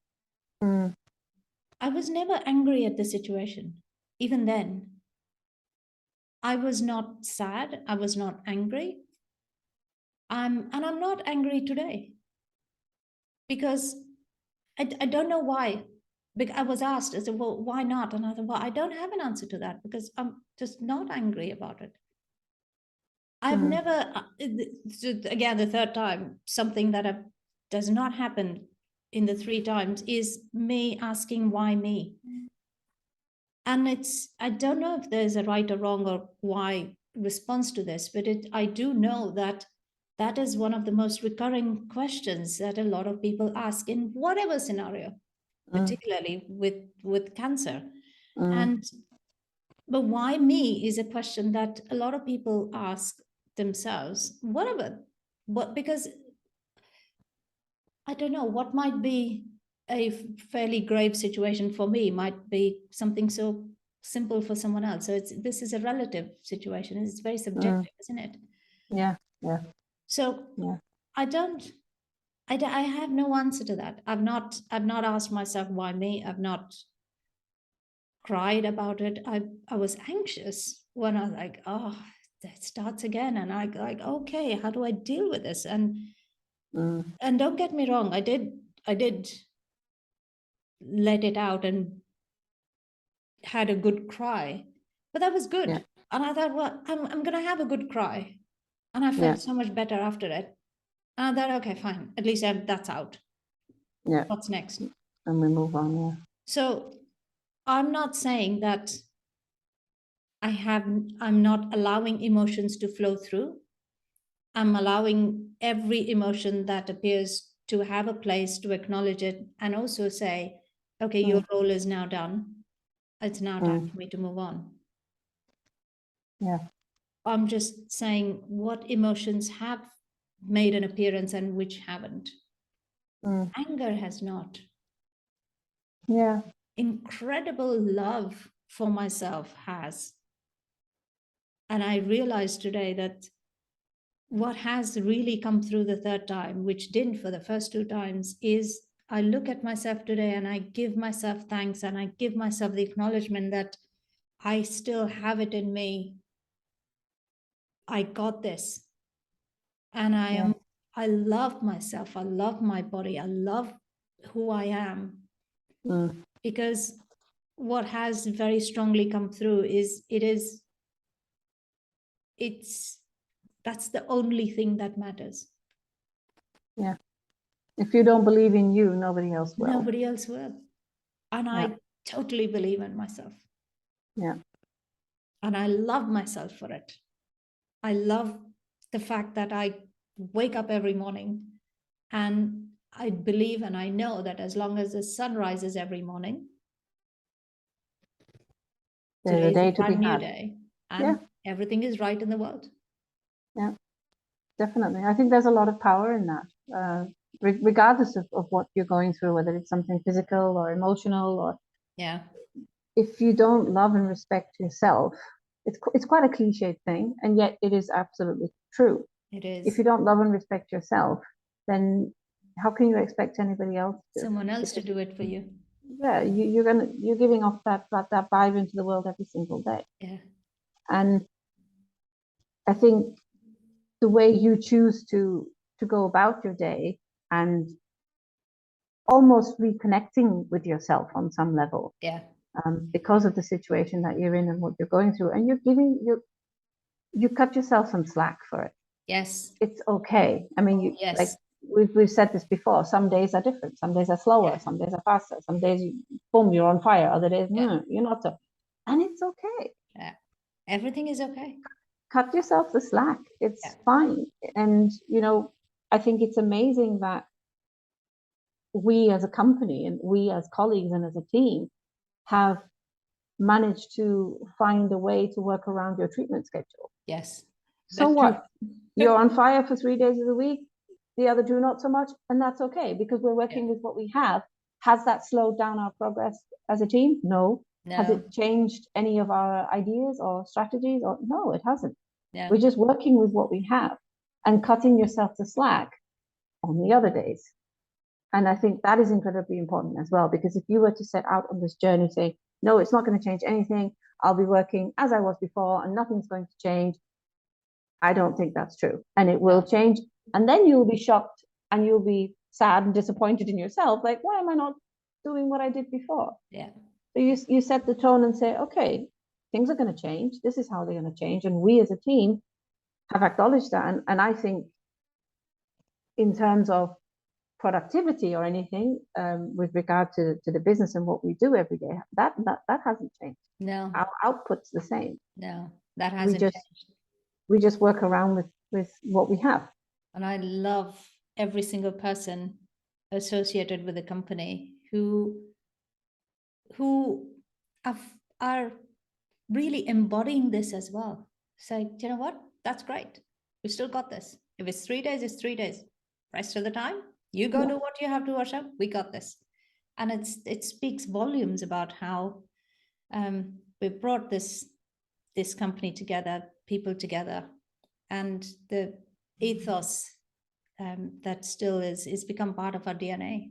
I was never angry at the situation, even then. I was not sad. I was not angry. And I'm not angry today, because I don't know why. Because I was asked, I said, well, why not? And I said, well, I don't have an answer to that, because I'm just not angry about it. I've never, again, the third time, something that does not happen in the 3 times is me asking why me. And I don't know if there's a right or wrong or why response to this, but I do know that that is one of the most recurring questions that a lot of people ask in whatever scenario, particularly with cancer. But why me is a question that a lot of people ask themselves, because I don't know, what might be a fairly grave situation for me might be something so simple for someone else. So this is a relative situation. It's very subjective, isn't it? Yeah. So I have no answer to that. I've not asked myself why me. I've not cried about it. I was anxious when I was like, oh, that starts again. And I like, okay, how do I deal with this? And don't get me wrong, I did let it out and had a good cry, but that was good. And I thought, well, I'm gonna have a good cry. And I felt so much better after it. And I thought, okay, fine, at least that's out. What's next? And we move on. So I'm not saying that I'm not allowing emotions to flow through. I'm allowing every emotion that appears to have a place, to acknowledge it, and also say, okay, your role is now done. It's now time for me to move on. I'm just saying what emotions have made an appearance and which haven't. Anger has not. Incredible love for myself has. And I realized today that what has really come through the third time, which didn't for the first 2 times, is I look at myself today and I give myself thanks, and I give myself the acknowledgement that I still have it in me. I got this. And I love myself. I love my body. I love who I am. Because what has very strongly come through is that's the only thing that matters. If you don't believe in you, nobody else will. Nobody else will. And I totally believe in myself. And I love myself for it. I love the fact that I wake up every morning and I believe and I know that as long as the sun rises every morning, there's a day a to be brand new had. day, and everything is right in the world. Yeah, definitely. I think there's a lot of power in that, regardless of what you're going through, whether it's something physical or emotional, or if you don't love and respect yourself, it's quite a cliched thing, and yet it is absolutely true. It is. If you don't love and respect yourself, then how can you expect anybody else someone else to do it for you? Yeah, you're giving off that vibe into the world every single day. And I think the way you choose to go about your day and almost reconnecting with yourself on some level, because of the situation that you're in and what you're going through, and you cut yourself some slack for it. Yes, it's okay. I mean, yes. we've said this before. Some days are different. Some days are slower. Some days are faster. Some days, boom, you're on fire. Other days, you're not so. And it's okay. Yeah. Everything is okay. Cut yourself the slack. It's fine. And, I think it's amazing that we as a company and we as colleagues and as a team have managed to find a way to work around your treatment schedule. Yes. So what? You're on fire for 3 days of the week, the other 2 not so much, and that's okay because we're working with what we have. Has that slowed down our progress as a team? No. Has it changed any of our ideas or strategies? Or no, it hasn't. We're just working with what we have and cutting yourself the slack on the other days. And I think that is incredibly important as well, because if you were to set out on this journey saying, no, it's not going to change anything, I'll be working as I was before and nothing's going to change, I don't think that's true. And it will change. And then you'll be shocked and you'll be sad and disappointed in yourself. Like, why am I not doing what I did before? Yeah. So you set the tone and say, okay, things are going to change. This is how they're going to change. And we as a team have acknowledged that. And I think in terms of productivity or anything with regard to the business and what we do every day, that hasn't changed. No. Our output's the same. No, that hasn't changed. We just work around with what we have. And I love every single person associated with the company who are really embodying this as well. So, you know what? That's great. We still got this. If it's 3 days, it's 3 days. Rest of the time, you go do what you have to, Warsha. We got this. And it speaks volumes about how we brought this company together, people together, and the ethos that still is become part of our DNA.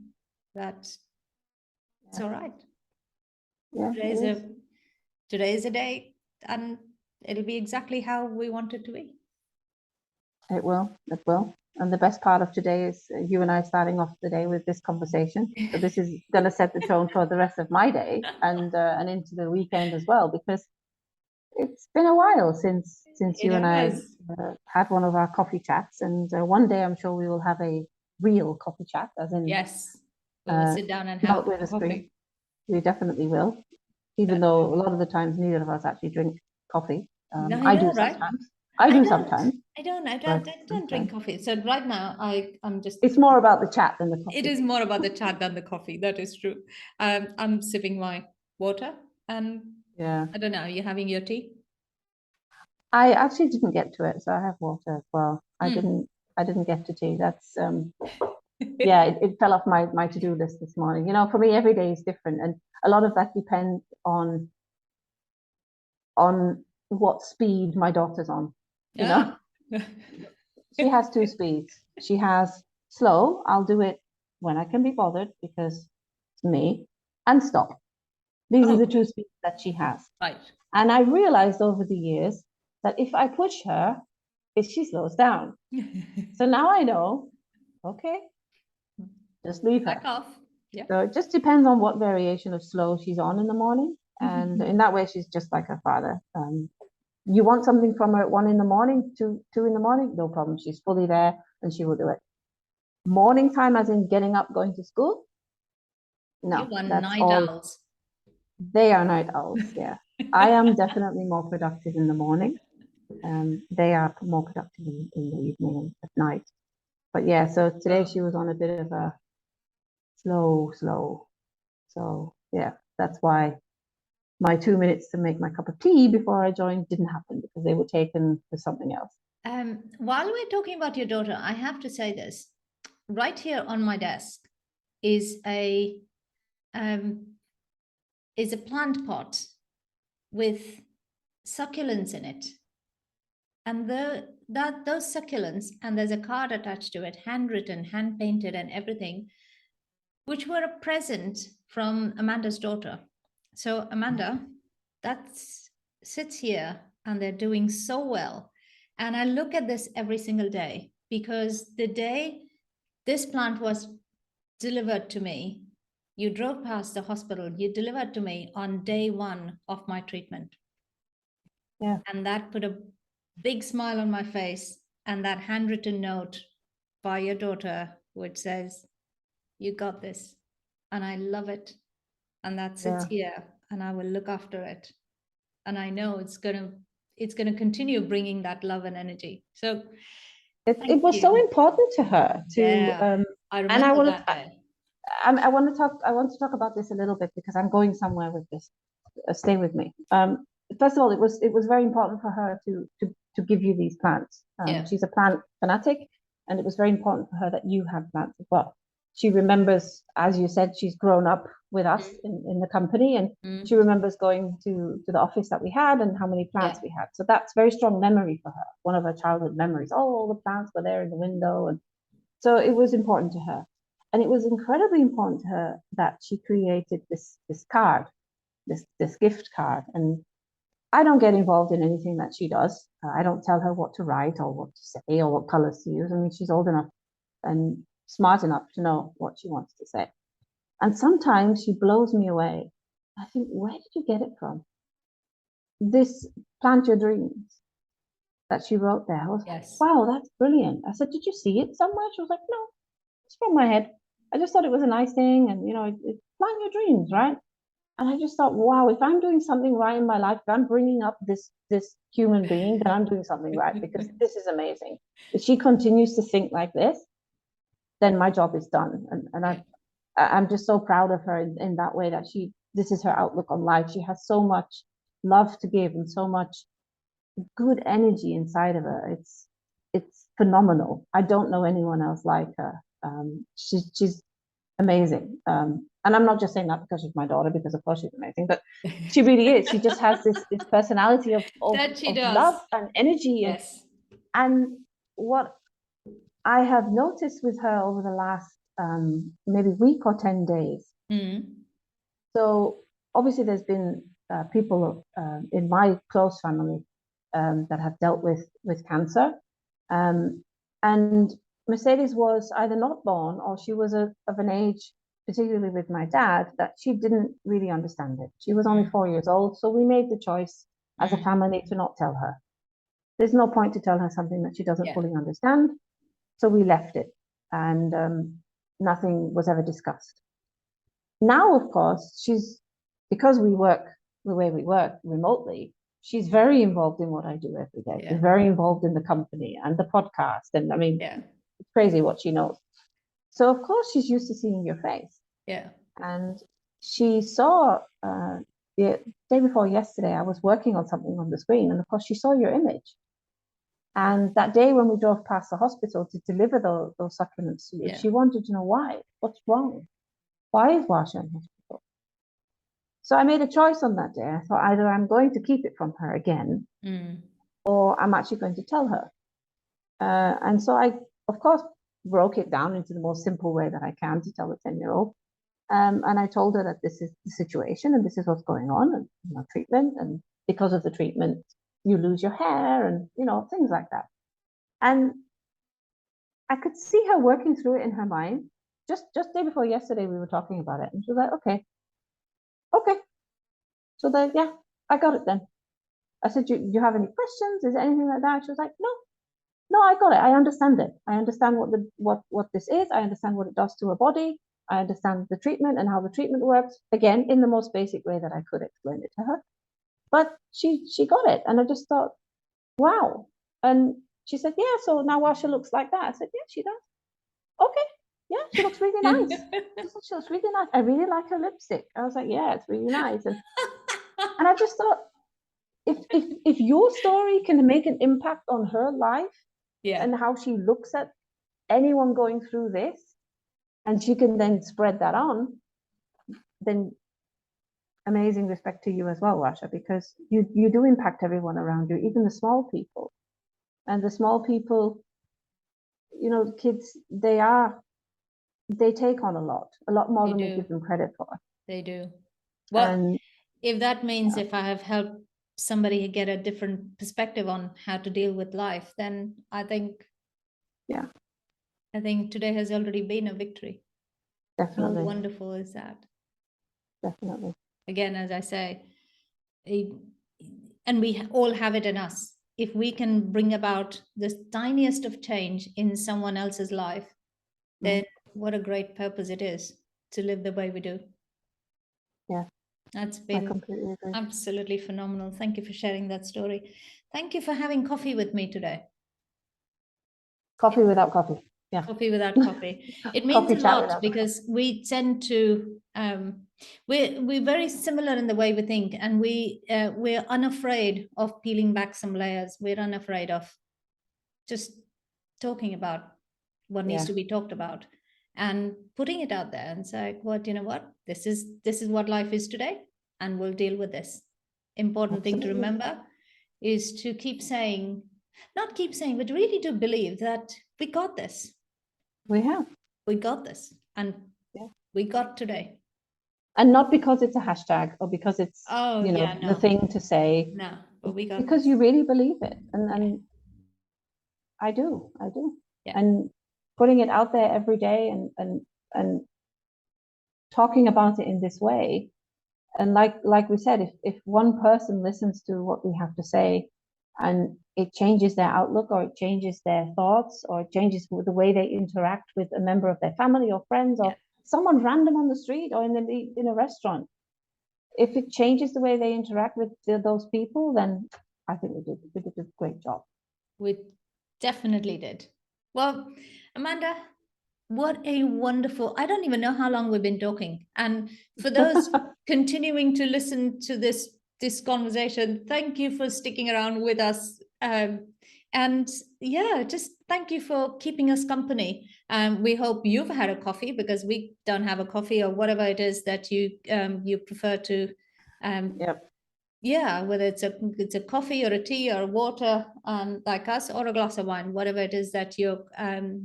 That it's all right. Yeah, today is a day, and it'll be exactly how we want it to be. It will. And the best part of today is you and I starting off the day with this conversation. So this is going to set the tone for the rest of my day and into the weekend as well, because it's been a while since you and I had one of our coffee chats, and one day I'm sure we will have a real coffee chat, as in we will sit down and have with a coffee. screen. We definitely will, even though a lot of the times neither of us actually drink coffee. I do sometimes. I do sometimes. I don't drink coffee. So right now I'm just. It's more about the chat than the coffee. It is more about the chat than the coffee. That is true. I'm sipping my water, and I don't know. Are you having your tea? I actually didn't get to it, so I have water as well. I didn't get to tea. That's it fell off my to-do list this morning. For me, every day is different, and a lot of that depends on what speed my daughter's on. She has 2 speeds. She has slow, I'll do it when I can be bothered because it's me, and stop. These are the 2 speeds that she has. Right. And I realized over the years that if I push her, she slows down. So now I know, okay, just leave her. Back off. Yeah. So it just depends on what variation of slow she's on in the morning. And in that way, she's just like her father. You want something from her at 1 in the morning, 2 in the morning, no problem. She's fully there and she will do it. Morning time, as in getting up, going to school? No, that's all. Owls. They are night owls, yeah. I am definitely more productive in the morning. They are more productive in the evening and at night. But yeah, so today she was on a bit of a slow. So yeah, that's why my 2 minutes to make my cup of tea before I joined didn't happen, because they were taken for something else. While we're talking about your daughter, I have to say this. Right here on my desk is a plant pot with succulents in it. And those succulents, and there's a card attached to it, handwritten, hand painted and everything, which were a present from Amanda's daughter. So Amanda, that sits here and they're doing so well. And I look at this every single day, because the day this plant was delivered to me, you drove past the hospital, you delivered to me on day 1 of my treatment. Yeah. And that put a big smile on my face, and that handwritten note by your daughter which says, you got this. And I love it. And that sits here, and I will look after it. And I know it's gonna continue bringing that love and energy. So it was so important to her to I and I remember want that to day. I want to talk about this a little bit because I'm going somewhere with this. Stay with me. First of all, it was very important for her to give you these plants. She's a plant fanatic, and it was very important for her that you have plants as well. She remembers, as you said, she's grown up with us in the company, and she remembers going to the office that we had and how many plants we had. So that's very strong memory for her. One of her childhood memories. Oh, all the plants were there in the window, and so it was important to her. And it was incredibly important to her that she created this card, this gift card. And I don't get involved in anything that she does. I don't tell her what to write or what to say or what colors to use. I mean, she's old enough and smart enough to know what she wants to say. And sometimes she blows me away. I think, where did you get it from? This plant your dreams that she wrote there. I was like, wow, that's brilliant. I said, did you see it somewhere? She was like, no, it's from my head. I just thought it was a nice thing, and plant your dreams, right? And I just thought, wow, if I'm doing something right in my life, if I'm bringing up this human being, then I'm doing something right, because this is amazing. If she continues to think like this, then my job is done. And I'm just so proud of her in that way, that this is her outlook on life. She has so much love to give and so much good energy inside of her. It's phenomenal. I don't know anyone else like her. She's amazing. And I'm not just saying that because she's my daughter, because of course she's amazing, but she really is. She just has this personality of love and energy. Yes. And what I have noticed with her over the last maybe week or 10 days. So obviously there's been people in my close family that have dealt with cancer. And Mercedes was either not born, or she was of an age, particularly with my dad, that she didn't really understand it. She was only 4 years old. So we made the choice as a family to not tell her. There's no point to tell her something that she doesn't fully understand. So we left it, and nothing was ever discussed. Now, of course, because we work the way we work remotely, she's very involved in what I do every day. She's very involved in the company and the podcast. And I mean, it's crazy what she knows. So of course she's used to seeing your face. And she saw the day before yesterday, I was working on something on the screen, and of course she saw your image. And that day when we drove past the hospital to deliver those supplements to you, she wanted to know why. What's wrong? Why is Warsha in hospital? So I made a choice on that day. I thought, either I'm going to keep it from her again, or I'm actually going to tell her. And so I, of course, broke it down into the most simple way that I can to tell a 10-year-old. And I told her that this is the situation and this is what's going on, and treatment. And because of the treatment, you lose your hair, and things like that. And I could see her working through it in her mind. Just day before yesterday, we were talking about it, and she was like, okay. So then, I got it then. I said, do you have any questions? Is there anything like that? She was like, no, I got it. I understand it. I understand what this is. I understand what it does to her body. I understand the treatment and how the treatment works. Again, in the most basic way that I could explain it to her. But she got it. And I just thought, wow. And she said, yeah, so now Warsha looks like that. I said, yeah, she does. Okay. Yeah, she looks really nice. She looks really nice. I really like her lipstick. I was like, yeah, it's really nice. And I just thought, if your story can make an impact on her life and how she looks at anyone going through this, and she can then spread that on, then amazing respect to you as well, Warsha, because you do impact everyone around you, even the small people. And the small people, the kids, they take on a lot more than we give them credit for. They do. Well, if that means if I have helped somebody get a different perspective on how to deal with life, then I think today has already been a victory. Definitely. How wonderful is that? Definitely. Again, as I say, and we all have it in us. If we can bring about the tiniest of change in someone else's life, then what a great purpose it is to live the way we do. Yeah, That's I been completely agree. absolutely phenomenal. Thank you for sharing that story. Thank you for having coffee with me today. Coffee without coffee. Yeah. Coffee without coffee. It means Coffee a chat lot without because we tend to we're very similar in the way we think, and we're unafraid of peeling back some layers. We're unafraid of just talking about what needs to be talked about and putting it out there and say, what, you know what, this is what life is today, and we'll deal with this. Important thing to remember is to keep saying, not keep saying, but really to believe that we got this. We got this, and we got today. And not because it's a hashtag or because it's the thing to say. No, but we got because this. you really believe it, and I do. Yeah. And putting it out there every day and talking about it in this way, and like we said, if one person listens to what we have to say and it changes their outlook, or it changes their thoughts, or it changes the way they interact with a member of their family or friends or someone random on the street or in a restaurant, if it changes the way they interact with those people, then I think we did a great job. We definitely did. Well, Amanda, what a wonderful, I don't even know how long we've been talking. And for those continuing to listen to this conversation, thank you for sticking around with us. And yeah, just thank you for keeping us company. We hope you've had a coffee, because we don't have a coffee, or whatever it is that you prefer to yeah, whether it's a coffee or a tea or water, like us, or a glass of wine, whatever it is that you're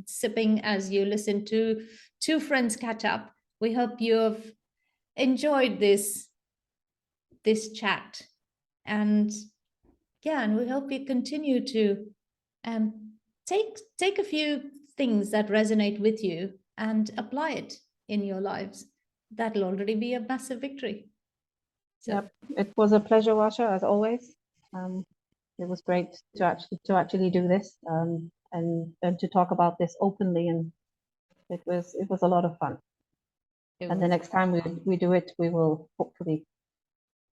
sipping as you listen to two friends catch up. We hope you've enjoyed this chat, and and we hope you continue to take a few things that resonate with you and apply it in your lives. That'll already be a massive victory. So. Yep, it was a pleasure, Warsha, as always. It was great to actually do this and to talk about this openly, and it was a lot of fun. And the next time we do it, we will hopefully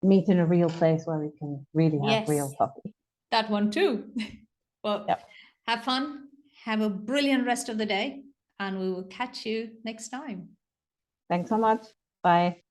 meet in a real place where we can really have real coffee. That one too. Well, have fun, have a brilliant rest of the day, and we will catch you next time. Thanks so much. Bye.